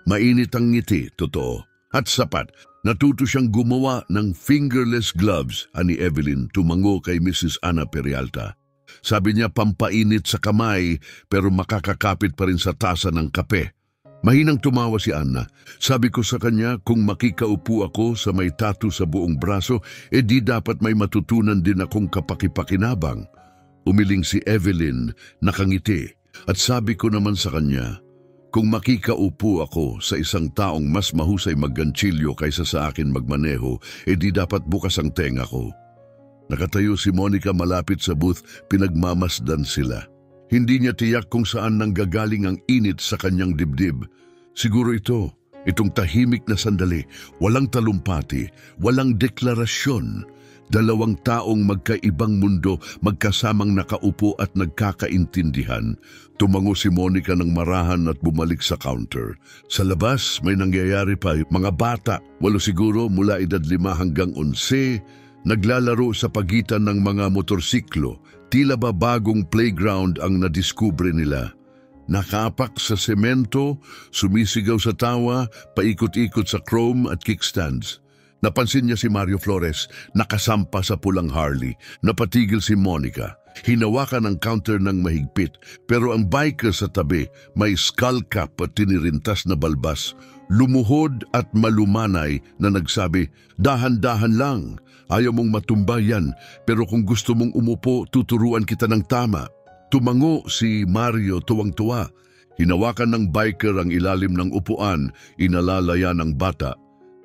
Mainit ang ngiti, totoo. At sapat, natuto siyang gumawa ng fingerless gloves, ani Evelyn tumango kay Mrs. Ana Peralta. Sabi niya pampainit sa kamay pero makakakapit pa rin sa tasa ng kape. Mahinang tumawa si Ana. Sabi ko sa kanya kung makikaupo ako sa may tattoo sa buong braso, di dapat may matutunan din akong kapakipakinabang. Umiling si Evelyn, nakangiti, at sabi ko naman sa kanya, kung makikaupo ako sa isang taong mas mahusay magganchilyo kaysa sa akin magmaneho, di dapat bukas ang tenga ko. Nakatayo si Monica malapit sa booth, pinagmamasdan sila. Hindi niya tiyak kung saan nanggagaling ang init sa kanyang dibdib. Siguro itong tahimik na sandali, walang talumpati, walang deklarasyon. Dalawang taong magkaibang mundo, magkasamang nakaupo at nagkakaintindihan. Tumango si Monica ng marahan at bumalik sa counter. Sa labas, may nangyayari pa. Mga bata, 8 siguro mula edad 5 hanggang 11, naglalaro sa pagitan ng mga motorsiklo. Tila ba bagong playground ang nadiskubre nila. Nakapak sa semento, sumisigaw sa tawa, paikot-ikot sa chrome at kickstands. Napansin niya si Mario Flores, nakasampa sa pulang Harley. Napatigil si Monica. Hinawakan ang counter ng mahigpit, pero ang biker sa tabi may skull cap at tinirintas na balbas. Lumuhod at malumanay na nagsabi, dahan-dahan lang. Ayaw mong matumba yan, pero kung gusto mong umupo, tuturuan kita ng tama. Tumango si Mario tuwang-tuwa. Hinawakan ng biker ang ilalim ng upuan, inalalaya ng bata.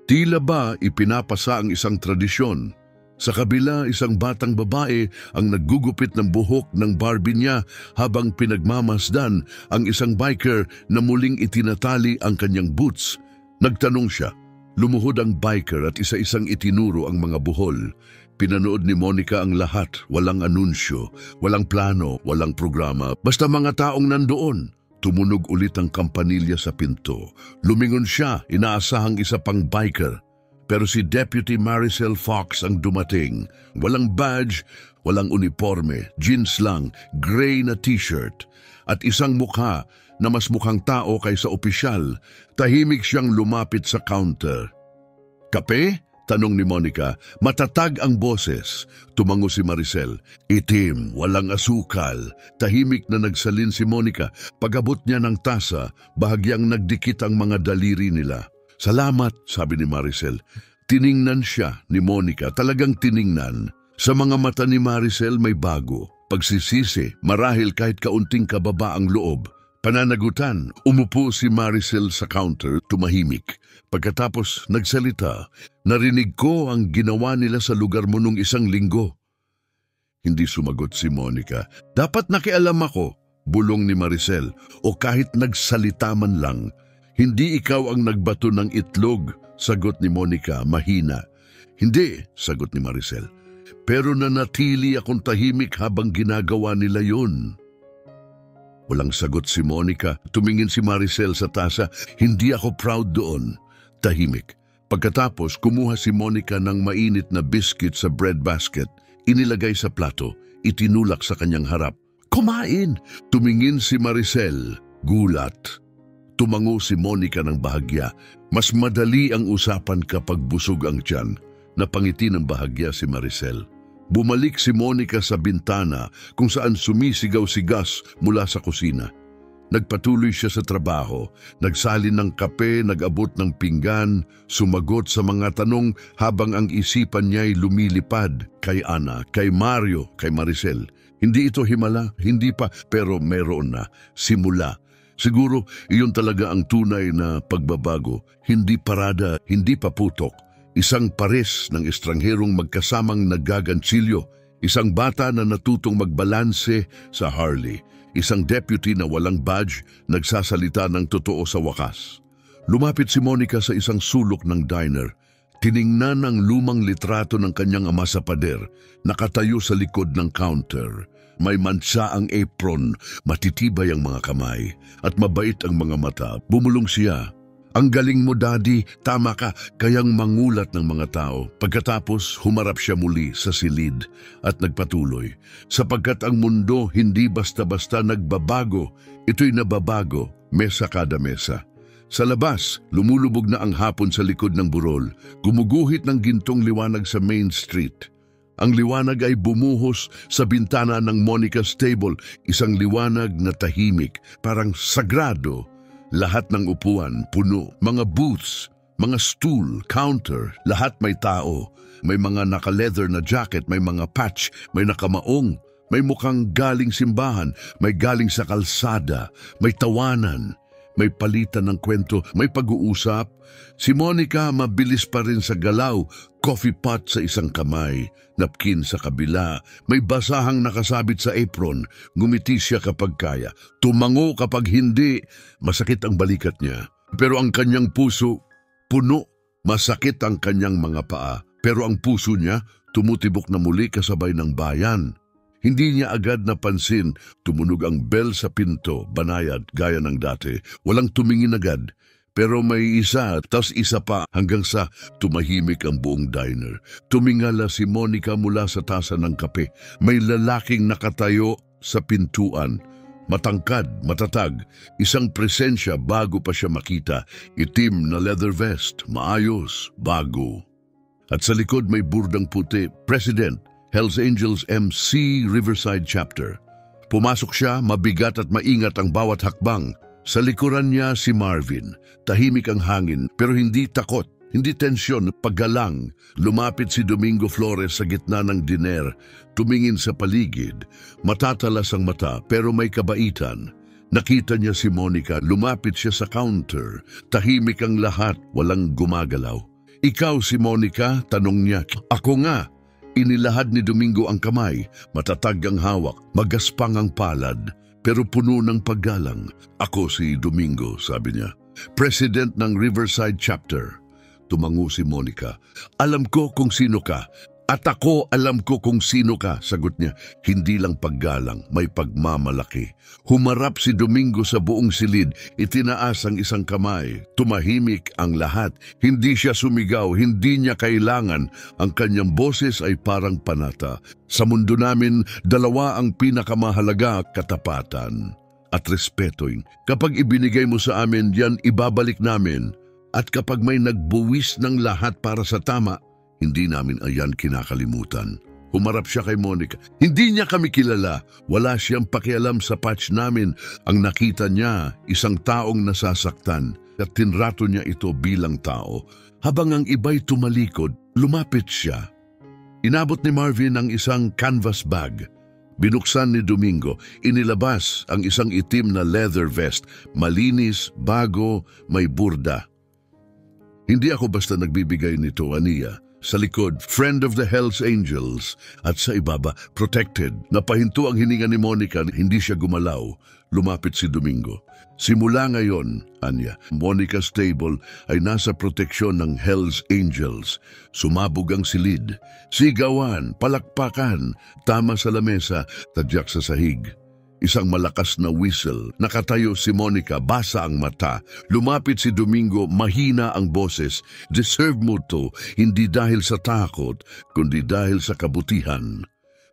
Tila ba ipinapasa ang isang tradisyon? Sa kabila, isang batang babae ang naggugupit ng buhok ng Barbie niya habang pinagmamasdan ang isang biker na muling itinatali ang kanyang boots. Nagtanong siya. Lumuhod ang biker at isa-isang itinuro ang mga buhol. Pinanood ni Monica ang lahat, walang anunsyo, walang plano, walang programa, basta mga taong nandoon. Tumunog ulit ang kampanilya sa pinto. Lumingon siya, inaasahang isa pang biker. Pero si Deputy Maricel Fox ang dumating. Walang badge, walang uniforme, jeans lang, gray na t-shirt. At isang mukha na mas mukhang tao kaysa opisyal. Tahimik siyang lumapit sa counter. Kape? Tanong ni Monica. Matatag ang boses. Tumango si Maricel. Itim, walang asukal. Tahimik na nagsalin si Monica. Pag-abot niya ng tasa, bahagyang nagdikit ang mga daliri nila. Salamat, sabi ni Maricel. Tiningnan siya ni Monica, talagang tiningnan. Sa mga mata ni Maricel may bago. Pagsisisi, marahil kahit kaunting kababa ang loob. Pananagutan, umupo si Maricel sa counter, tumahimik. Pagkatapos nagsalita, narinig ko ang ginawa nila sa lugar mo nung isang linggo. Hindi sumagot si Monica. Dapat nakialam ako, bulong ni Maricel, o kahit nagsalita man lang. Hindi ikaw ang nagbato ng itlog, sagot ni Monica, mahina. Hindi, sagot ni Maricel. Pero nanatili akong tahimik habang ginagawa nila yun. Walang sagot si Monica. Tumingin si Maricel sa tasa. Hindi ako proud doon. Tahimik. Pagkatapos, kumuha si Monica ng mainit na biscuit sa bread basket. Inilagay sa plato. Itinulak sa kanyang harap. Kumain! Tumingin si Maricel. Gulat. Tumango si Monica ng bahagya. Mas madali ang usapan kapag busog ang tiyan. Napangiti ng bahagya si Maricel. Bumalik si Monica sa bintana kung saan sumisigaw si Gus mula sa kusina. Nagpatuloy siya sa trabaho, nagsalin ng kape, nag-abot ng pinggan, sumagot sa mga tanong habang ang isipan niya'y lumilipad kay Ana, kay Mario, kay Maricel. Hindi ito himala, hindi pa, pero meron na, simula. Siguro iyon talaga ang tunay na pagbabago, hindi parada, hindi paputok. Isang pares ng estrangherong magkasamang naggagansilyo, isang bata na natutong magbalanse sa Harley, isang deputy na walang badge, nagsasalita ng totoo sa wakas. Lumapit si Monica sa isang sulok ng diner. Tiningnan ang lumang litrato ng kanyang ama sa pader, nakatayo sa likod ng counter. May mansa ang apron, matitibay ang mga kamay, at mabait ang mga mata. Bumulong siya. Ang galing mo, Daddy, tama ka, kayang mangulat ng mga tao. Pagkatapos, humarap siya muli sa silid at nagpatuloy. Sapagkat ang mundo hindi basta-basta nagbabago, ito'y nababago, mesa kada mesa. Sa labas, lumulubog na ang hapon sa likod ng burol, gumuguhit ng gintong liwanag sa Main Street. Ang liwanag ay bumuhos sa bintana ng Monica's table, isang liwanag na tahimik, parang sagrado. Lahat ng upuan, puno, mga booths, mga stool, counter, lahat may tao. May mga naka-leather na jacket, may mga patch, may nakamaong, may mukhang galing simbahan, may galing sa kalsada, may tawanan, may palitan ng kwento, may pag-uusap. Si Monica mabilis pa rin sa galaw, coffee pot sa isang kamay, napkin sa kabila, may basahang nakasabit sa apron, ngumiti siya kapag kaya, tumango kapag hindi, masakit ang balikat niya. Pero ang kanyang puso, puno, masakit ang kanyang mga paa, pero ang puso niya, tumutibok na muli kasabay ng bayan. Hindi niya agad napansin, tumunog ang bell sa pinto, banayad, gaya ng dati. Walang tumingin agad, pero may isa, tas isa pa hanggang sa tumahimik ang buong diner. Tumingala si Monica mula sa tasa ng kape. May lalaking nakatayo sa pintuan. Matangkad, matatag, isang presensya bago pa siya makita. Itim na leather vest, maayos, bago. At sa likod may burdang puti, President, Hells Angels MC Riverside Chapter. Pumasok siya, mabigat at maingat ang bawat hakbang. Sa likuran niya si Marvin. Tahimik ang hangin pero hindi takot, hindi tensyon, paggalang. Lumapit si Domingo Flores sa gitna ng diner. Tumingin sa paligid. Matatalas ang mata pero may kabaitan. Nakita niya si Monica, lumapit siya sa counter. Tahimik ang lahat, walang gumagalaw. Ikaw si Monica? Tanong niya. Ako nga. Inilahad ni Domingo ang kamay, matatag ang hawak, magaspang ang palad, pero puno ng paggalang. Ako si Domingo, sabi niya. President ng Riverside Chapter. Tumango si Monica. Alam ko kung sino ka. At ako alam ko kung sino ka, sagot niya. Hindi lang paggalang, may pagmamalaki. Humarap si Domingo sa buong silid, itinaas ang isang kamay. Tumahimik ang lahat. Hindi siya sumigaw, hindi niya kailangan. Ang kanyang boses ay parang panata. Sa mundo namin, dalawa ang pinakamahalaga, katapatan at respeto. Kapag ibinigay mo sa amin, yan ibabalik namin. At kapag may nagbuwis ng lahat para sa tama, Hindi namin ayan kinakalimutan. Humarap siya kay Monica. Hindi niya kami kilala. Wala siyang pakialam sa patch namin. Ang nakita niya, isang taong nasasaktan at tinrato niya ito bilang tao. Habang ang iba'y tumalikod, lumapit siya. Inabot ni Marvin ang isang canvas bag. Binuksan ni Domingo, inilabas ang isang itim na leather vest, malinis, bago, may burda. Hindi ako basta nagbibigay nito, Ania. Sa likod, friend of the Hells Angels, at sa ibaba, protected. Napahinto ang hininga ni Monica, hindi siya gumalaw. Lumapit si Domingo. Simula ngayon, Anya, Monica's table ay nasa proteksyon ng Hells Angels. Sumabog ang silid. Sigawan, palakpakan, tama sa lamesa, tadyak sa sahig. Isang malakas na whistle. Nakatayo si Monica, basa ang mata. Lumapit si Domingo, mahina ang boses. Deserve mo to, hindi dahil sa takot, kundi dahil sa kabutihan.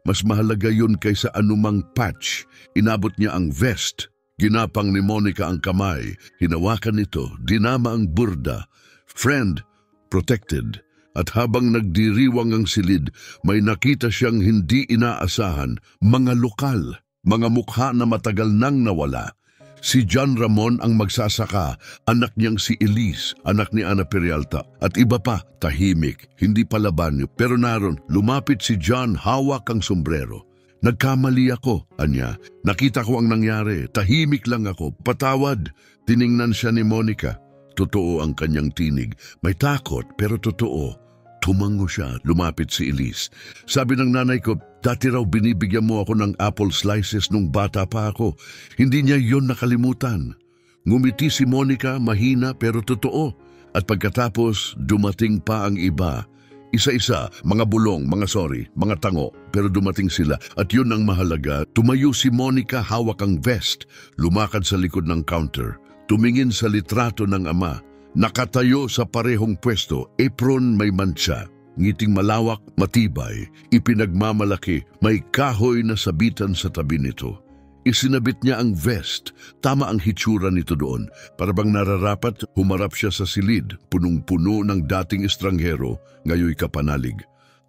Mas mahalaga yun kaysa anumang patch. Inabot niya ang vest. Ginapang ni Monica ang kamay. Hinawakan nito, dinama ang burda. Friend, protected. At habang nagdiriwang ang silid, may nakita siyang hindi inaasahan, mga lokal. Mga mukha na matagal nang nawala. Si John Ramon ang magsasaka, anak niyang si Elise, anak ni Ana Peralta, at iba pa, tahimik, hindi palaban. Pero naroon, lumapit si John, hawak ang sombrero. Nagkamali ako, Anya. Nakita ko ang nangyari, tahimik lang ako, patawad. Tiningnan siya ni Monica. Totoo ang kanyang tinig, may takot pero totoo. Tumango siya, lumapit si Elise. Sabi ng nanay ko, dati raw binibigyan mo ako ng apple slices nung bata pa ako. Hindi niya yon nakalimutan. Ngumiti si Monica, mahina pero totoo. At pagkatapos, dumating pa ang iba. Isa-isa, mga bulong, mga sorry, mga tango. Pero dumating sila at yun ang mahalaga. Tumayo si Monica, hawak ang vest. Lumakad sa likod ng counter. Tumingin sa litrato ng ama. Nakatayo sa parehong pwesto, apron may mantsa, ngiting malawak, matibay, ipinagmamalaki, may kahoy na sabitan sa tabi nito. Isinabit niya ang vest, tama ang hitsura nito doon. Para bang nararapat, humarap siya sa silid, punong-puno ng dating estranghero, ngayoy kapanalig.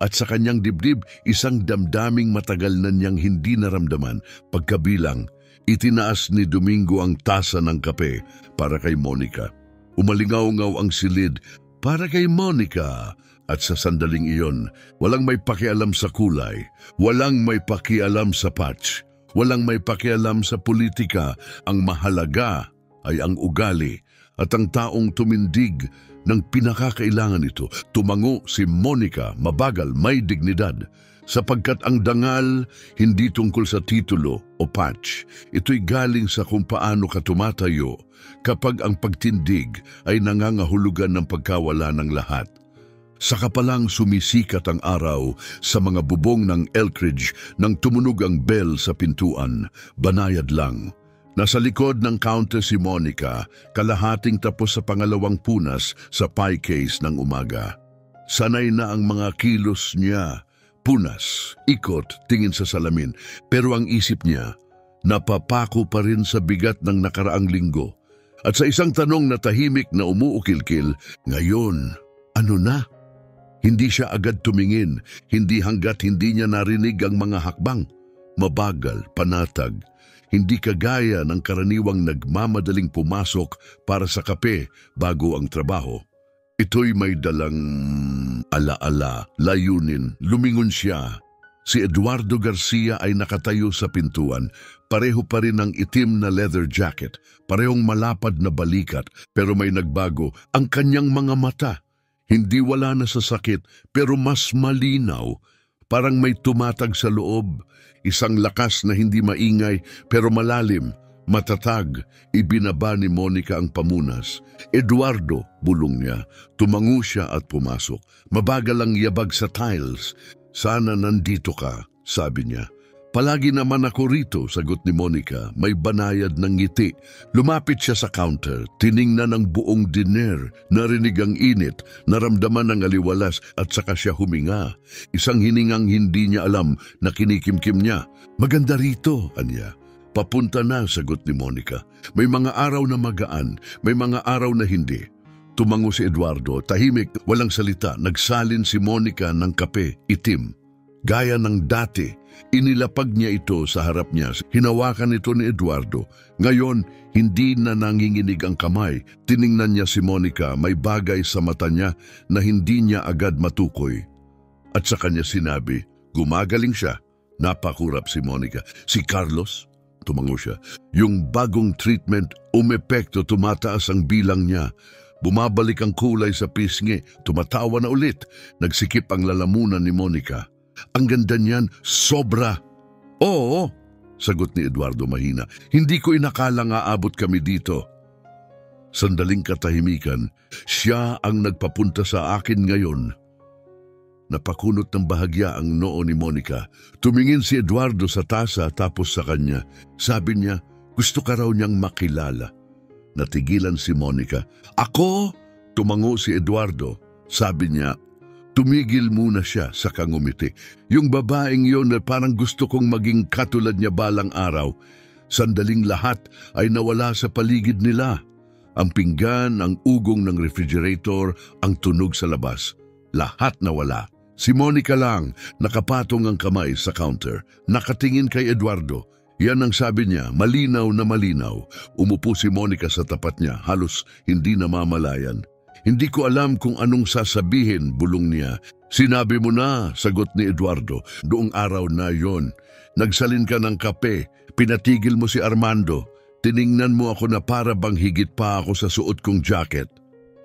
At sa kanyang dibdib, isang damdaming matagal na niyang hindi naramdaman. Pagkabilang, itinaas ni Domingo ang tasa ng kape para kay Monica. Umalingaw-ngaw ang silid para kay Monica. At sa sandaling iyon, walang may pakialam sa kulay, walang may pakialam sa patch, walang may pakialam sa politika. Ang mahalaga ay ang ugali at ang taong tumindig ng pinakakailangan nito. Tumango si Monica, mabagal, may dignidad. Sapagkat ang dangal hindi tungkol sa titulo o patch. Ito'y galing sa kung paano ka tumatayo kapag ang pagtindig ay nangangahulugan ng pagkawala ng lahat. Saka palang sumisikat ang araw sa mga bubong ng Elkridge nang tumunog ang bell sa pintuan. Banayad lang. Nasa likod ng counter si Monica, kalahating tapos sa pangalawang punas sa pie case ng umaga. Sanay na ang mga kilos niya. Punas, ikot, tingin sa salamin, pero ang isip niya, napapako pa rin sa bigat ng nakaraang linggo. At sa isang tanong na tahimik na umuukilkil, ngayon, ano na? Hindi siya agad tumingin, hindi hanggat hindi niya narinig ang mga hakbang. Mabagal, panatag, hindi kagaya ng karaniwang nagmamadaling pumasok para sa kape bago ang trabaho. Ito'y may dalang alaala, layunin, lumingon siya. Si Eduardo Garcia ay nakatayo sa pintuan. Pareho pa rin ang itim na leather jacket, parehong malapad na balikat, pero may nagbago ang kanyang mga mata. Hindi wala na sa sakit, pero mas malinaw. Parang may tumatag sa loob, isang lakas na hindi maingay, pero malalim. Matatag, ibinaba ni Monica ang pamunas. Eduardo, bulong niya. Tumango siya at pumasok. Mabagal ang yabag sa tiles. Sana nandito ka, sabi niya. Palagi naman ako rito, sagot ni Monica. May banayad ng ngiti. Lumapit siya sa counter. Tiningnan ang buong diner. Narinig ang init. Naramdaman ang aliwalas at saka siya huminga. Isang hiningang hindi niya alam na kinikimkim niya. Maganda rito, Anya. Papunta na, sagot ni Monica. May mga araw na magaan, may mga araw na hindi. Tumango si Eduardo, tahimik, walang salita. Nagsalin si Monica ng kape, itim. Gaya ng dati, inilapag niya ito sa harap niya. Hinawakan ito ni Eduardo. Ngayon, hindi na nanginginig ang kamay. Tiningnan niya si Monica, may bagay sa mata niya na hindi niya agad matukoy. At sa kanya sinabi, gumagaling siya. Napakurap si Monica. Si Carlos? Tumango siya. Yung bagong treatment, umepekto, tumataas ang bilang niya. Bumabalik ang kulay sa pisngi, tumatawa na ulit. Nagsikip ang lalamunan ni Monica. Ang ganda niyan, sobra. Oo, sagot ni Eduardo mahina. Hindi ko inakalang aabot kami dito. Sandaling katahimikan, siya ang nagpapunta sa akin ngayon. Napakunot ng bahagya ang noo ni Monica. Tumingin si Eduardo sa tasa tapos sa kanya. Sabi niya, gusto ka raw niyang makilala. Natigilan si Monica. Ako? Tumango si Eduardo. Sabi niya, tumigil muna siya sa kangumiti. Yung babaeng yon na parang gusto kong maging katulad niya balang araw. Sandaling lahat ay nawala sa paligid nila. Ang pinggan, ang ugong ng refrigerator, ang tunog sa labas. Lahat nawala. Si Monica lang, nakapatong ang kamay sa counter. Nakatingin kay Eduardo. Yan ang sabi niya, malinaw na malinaw. Umupo si Monica sa tapat niya, halos hindi namamalayan. Hindi ko alam kung anong sasabihin, bulong niya. Sinabi mo na, sagot ni Eduardo. Doong araw na yon, nagsalin ka ng kape, pinatigil mo si Armando. Tiningnan mo ako na para bang higit pa ako sa suot kong jacket.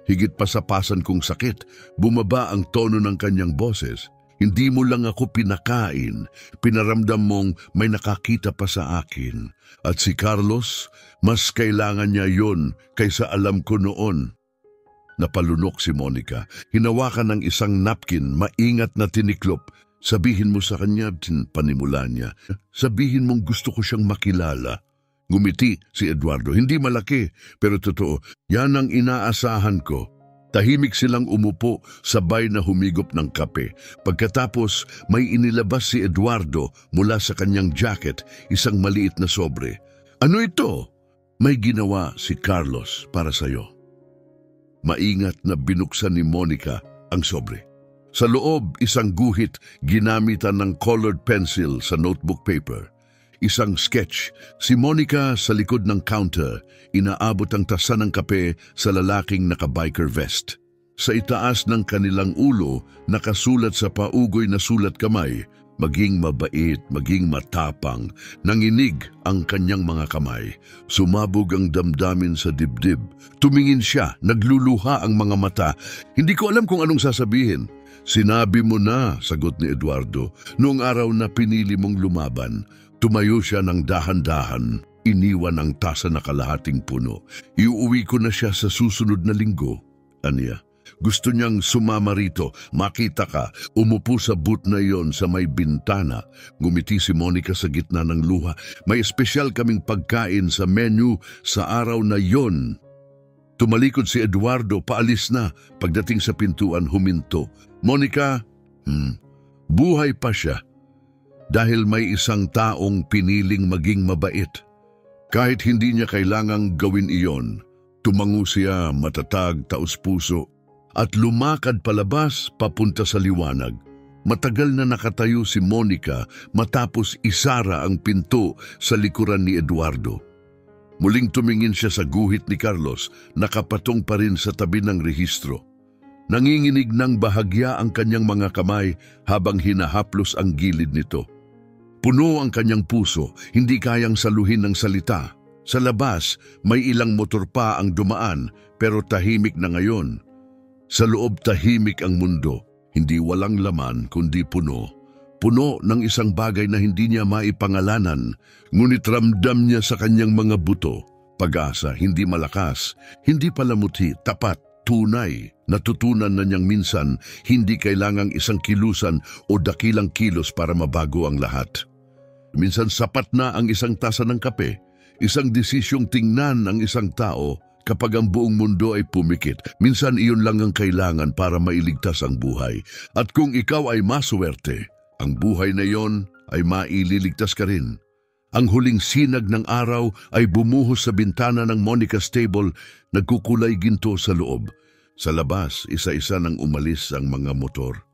Higit pa sa pasan kong sakit, bumaba ang tono ng kanyang boses. Hindi mo lang ako pinakain, pinaramdam mong may nakakita pa sa akin. At si Carlos, mas kailangan niya yon kaysa alam ko noon. Napalunok si Monica, hinawakan ng isang napkin, maingat na tiniklop. Sabihin mo sa kanya, panimula niya, sabihin mong gusto ko siyang makilala. Ngumiti si Eduardo, hindi malaki, pero totoo, yan ang inaasahan ko. Tahimik silang umupo, sabay na humigop ng kape. Pagkatapos, may inilabas si Eduardo mula sa kanyang jacket, isang maliit na sobre. Ano ito? May ginawa si Carlos para sa'yo. Maingat na binuksan ni Monica ang sobre. Sa loob, isang guhit ginamitan ng colored pencil sa notebook paper. Isang sketch, si Monica sa likod ng counter, inaabot ang tasa ng kape sa lalaking naka-biker vest. Sa itaas ng kanilang ulo, nakasulat sa paugoy na sulat kamay, maging mabait, maging matapang. Nanginig ang kanyang mga kamay. Sumabog ang damdamin sa dibdib. Tumingin siya, nagluluha ang mga mata. Hindi ko alam kung anong sasabihin. Sinabi mo na, sagot ni Eduardo, noong araw na pinili mong lumaban. Tumayo siya ng dahan-dahan, iniwan ang tasa na kalahating puno. Iuwi ko na siya sa susunod na linggo. Aniya, gusto niyang sumama rito, makita ka, umupo sa booth na yon sa may bintana. Ngumiti si Monica sa gitna ng luha. May espesyal kaming pagkain sa menu sa araw na yon. Tumalikod si Eduardo, paalis na. Pagdating sa pintuan, huminto. Monica, buhay pa siya. Dahil may isang taong piniling maging mabait. Kahit hindi niya kailangang gawin iyon, tumango siya matatag, taos-puso, at lumakad palabas papunta sa liwanag. Matagal na nakatayo si Monica matapos isara ang pinto sa likuran ni Eduardo. Muling tumingin siya sa guhit ni Carlos, nakapatong pa rin sa tabi ng rehistro. Nanginginig ng bahagya ang kanyang mga kamay habang hinahaplos ang gilid nito. Puno ang kanyang puso, hindi kayang saluhin ng salita. Sa labas, may ilang motor pa ang dumaan, pero tahimik na ngayon. Sa loob tahimik ang mundo, hindi walang laman kundi puno. Puno ng isang bagay na hindi niya maipangalanan, ngunit ramdam niya sa kanyang mga buto. Pag-asa, hindi malakas, hindi palamuti, tapat, tunay. Natutunan na niyang minsan, hindi kailangang isang kilusan o dakilang kilos para mabago ang lahat. Minsan sapat na ang isang tasa ng kape, isang desisyong tingnan ang isang tao kapag ang buong mundo ay pumikit. Minsan iyon lang ang kailangan para mailigtas ang buhay. At kung ikaw ay maswerte, ang buhay na iyon ay maililigtas ka rin. Ang huling sinag ng araw ay bumuhos sa bintana ng Monica's table, nagkukulay ginto sa loob. Sa labas, isa-isa nang umalis ang mga motor.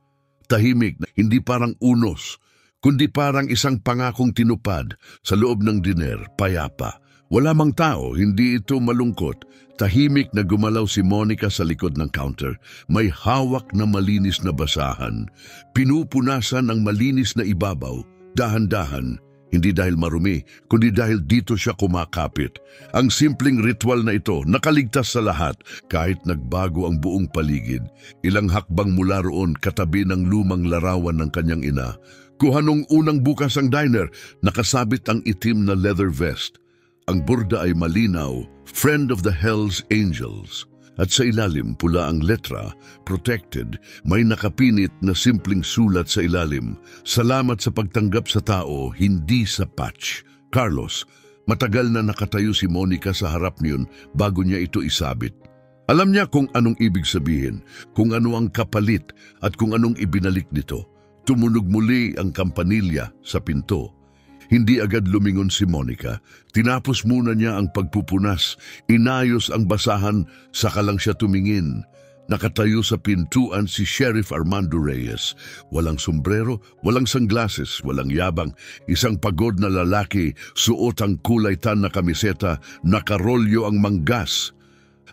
Tahimik na hindi parang unos, kundi parang isang pangakong tinupad sa loob ng diner, payapa. Wala mang tao, hindi ito malungkot. Tahimik na gumalaw si Monica sa likod ng counter. May hawak na malinis na basahan. Pinupunasan ang malinis na ibabaw, dahan-dahan. Hindi dahil marumi, kundi dahil dito siya kumakapit. Ang simpleng ritual na ito nakaligtas sa lahat kahit nagbago ang buong paligid. Ilang hakbang mula roon katabi ng lumang larawan ng kanyang ina. Kuha nung unang bukas ang diner, nakasabit ang itim na leather vest. Ang borda ay malinaw, Friend of the Hells Angels. At sa ilalim, pula ang letra, protected, may nakapinit na simpleng sulat sa ilalim. Salamat sa pagtanggap sa tao, hindi sa patch. Carlos, matagal na nakatayo si Monica sa harap niyon bago niya ito isabit. Alam niya kung anong ibig sabihin, kung ano ang kapalit at kung anong ibinalik nito. Tumunog muli ang kampanilya sa pinto. Hindi agad lumingon si Monica. Tinapos muna niya ang pagpupunas. Inayos ang basahan, saka lang siya tumingin. Nakatayo sa pintuan si Sheriff Armando Reyes. Walang sombrero, walang sunglasses, walang yabang. Isang pagod na lalaki, suot ang kulay tan na kamiseta, nakarolyo ang manggas.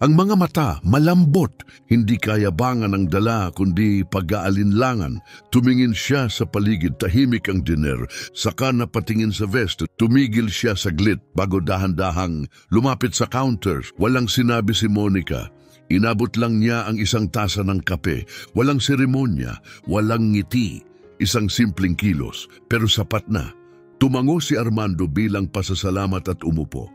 Ang mga mata, malambot, hindi kayabangan ng dala kundi pag-aalinlangan. Tumingin siya sa paligid, tahimik ang diner, saka napatingin sa vest. Tumigil siya saglit bago dahan-dahang lumapit sa counter. Walang sinabi si Monica. Inabot lang niya ang isang tasa ng kape. Walang seremonya, walang ngiti. Isang simpleng kilos, pero sapat na. Tumango si Armando bilang pasasalamat at umupo.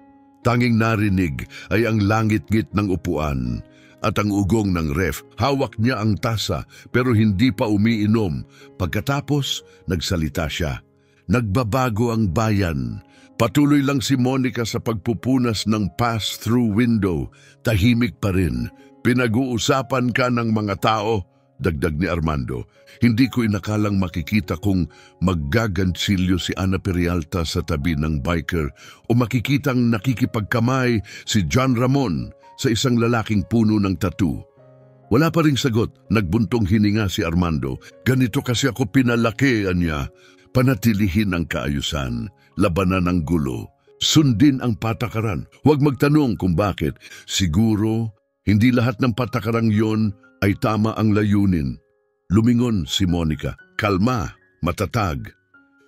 Tanging narinig ay ang langit-ngit ng upuan at ang ugong ng ref. Hawak niya ang tasa pero hindi pa umiinom. Pagkatapos, nagsalita siya. Nagbabago ang bayan. Patuloy lang si Monica sa pagpupunas ng pass-through window. Tahimik pa rin. Pinag-uusapan ka ng mga tao, dagdag ni Armando. Hindi ko inakalang makikita kung maggagantsilyo si Ana Peralta sa tabi ng biker o makikitang nakikipagkamay si John Ramon sa isang lalaking puno ng tattoo. Wala pa ring sagot, nagbuntong hininga si Armando. Ganito kasi ako pinalaki, anya. Panatilihin ang kaayusan, labanan ang gulo, sundin ang patakaran. Huwag magtanong kung bakit. Siguro, hindi lahat ng patakarang yon ay tama ang layunin. Lumingon si Monica. Kalma, matatag.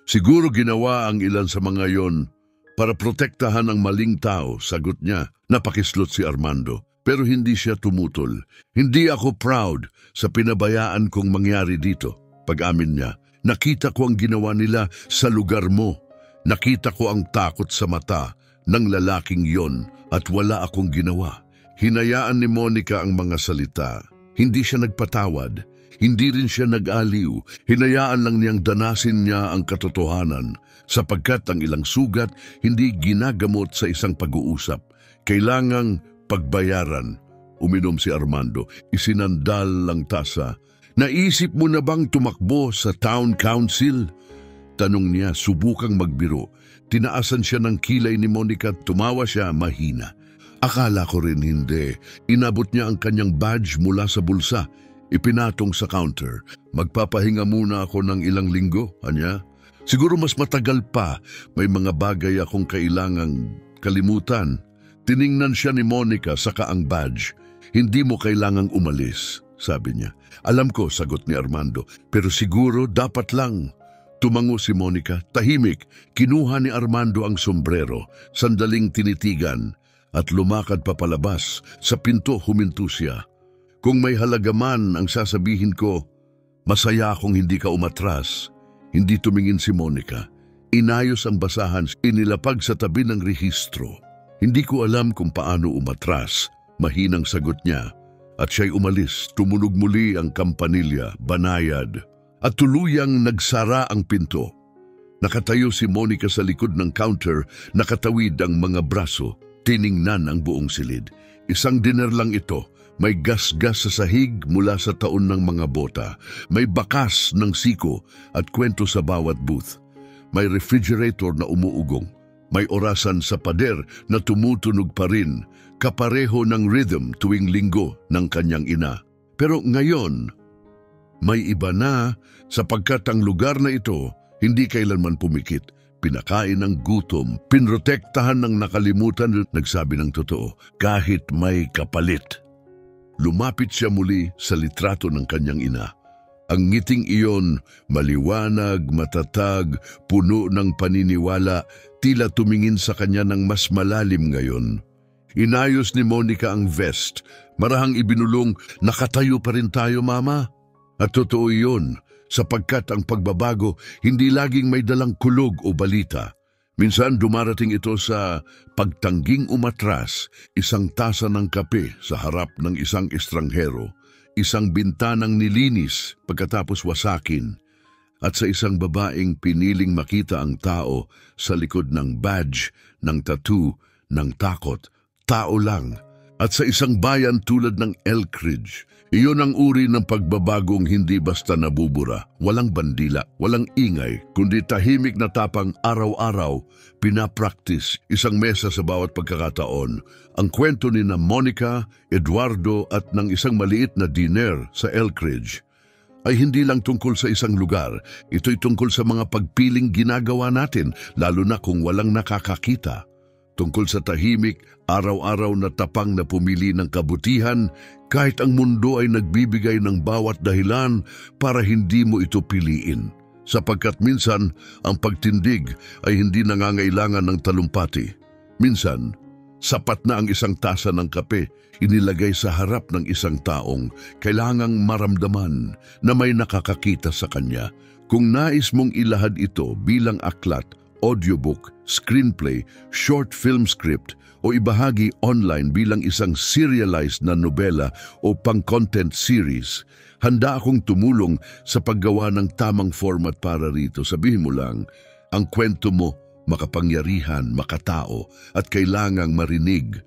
Siguro ginawa ang ilan sa mga yon para protektahan ang maling tao, sagot niya. Napakislot si Armando. Pero hindi siya tumutol. Hindi ako proud sa pinabayaan kong mangyari dito. Pag-amin niya, nakita ko ang ginawa nila sa lugar mo. Nakita ko ang takot sa mata ng lalaking yon at wala akong ginawa. Hinayaan ni Monica ang mga salita. Hindi siya nagpatawad. Hindi rin siya nag-aliw. Hinayaan lang niyang danasin niya ang katotohanan sapagkat ang ilang sugat hindi ginagamot sa isang pag-uusap. Kailangang pagbayaran. Uminom si Armando. Isinandal lang tasa. Naisip mo na bang tumakbo sa town council? Tanong niya, subukang magbiro. Tinaasan siya ng kilay ni Monica. Tumawa siya mahina. Akala ko rin hindi. Inabot niya ang kanyang badge mula sa bulsa. Ipinatong sa counter. Magpapahinga muna ako ng ilang linggo, anya? Siguro mas matagal pa. May mga bagay akong kailangang kalimutan. Tiningnan siya ni Monica saka ang badge. Hindi mo kailangang umalis, sabi niya. Alam ko, sagot ni Armando. Pero siguro dapat lang. Tumango si Monica. Tahimik. Kinuha ni Armando ang sombrero. Sandaling tinitigan. At lumakad papalabas. Sa pinto huminto siya. Kung may halaga man ang sasabihin ko, masaya akong hindi ka umatras. Hindi tumingin si Monica. Inayos ang basahan, inilapag sa tabi ng rehistro. Hindi ko alam kung paano umatras. Mahinang sagot niya. At siya'y umalis, tumunog muli ang kampanilya, banayad. At tuluyang nagsara ang pinto. Nakatayo si Monica sa likod ng counter, nakatawid ang mga braso. Tiningnan ang buong silid. Isang dinner lang ito. May gas-gas sa sahig mula sa taon ng mga bota. May bakas ng siko at kwento sa bawat booth. May refrigerator na umuugong. May orasan sa pader na tumutunog pa rin. kapareho ng rhythm tuwing linggo ng kanyang ina. Pero ngayon, may iba na sapagkat ang lugar na ito hindi kailanman pumikit. Pinakain ng gutom, pinrotektahan ng nakalimutan, nagsabi ng totoo, kahit may kapalit. Lumapit siya muli sa litrato ng kanyang ina. Ang ngiting iyon, maliwanag, matatag, puno ng paniniwala, tila tumingin sa kanya ng mas malalim ngayon. Inayos ni Monica ang vest, marahang ibinulong, nakatayo pa rin tayo, Mama. At totoo iyon, sapagkat ang pagbabago hindi laging may dalang kulog o balita. Minsan dumarating ito sa pagtangging umatras, isang tasa ng kape sa harap ng isang estranghero, isang bintanang nilinis pagkatapos wasakin, at sa isang babaeng piniling makita ang tao sa likod ng badge, ng tattoo, ng takot, tao lang. At sa isang bayan tulad ng Elkridge, iyon ang uri ng pagbabagong hindi basta nabubura, walang bandila, walang ingay, kundi tahimik na tapang araw-araw, pinapraktis, isang mesa sa bawat pagkakataon. Ang kwento ni na Monica, Eduardo at ng isang maliit na dinner sa Elkridge ay hindi lang tungkol sa isang lugar, ito'y tungkol sa mga pagpiling ginagawa natin, lalo na kung walang nakakakita. Tungkol sa tahimik, araw-araw na tapang na pumili ng kabutihan kahit ang mundo ay nagbibigay ng bawat dahilan para hindi mo ito piliin. Sapagkat minsan, ang pagtindig ay hindi nangangailangan ng talumpati. Minsan, sapat na ang isang tasa ng kape inilagay sa harap ng isang taong kailangang maramdaman na may nakakakita sa kanya. Kung nais mong ilahad ito bilang aklat, audiobook, screenplay, short film script o ibahagi online bilang isang serialized na nobela o pang-content series, handa akong tumulong sa paggawa ng tamang format para rito. Sabihin mo lang, ang kwento mo makapangyarihan, makatao at kailangang marinig.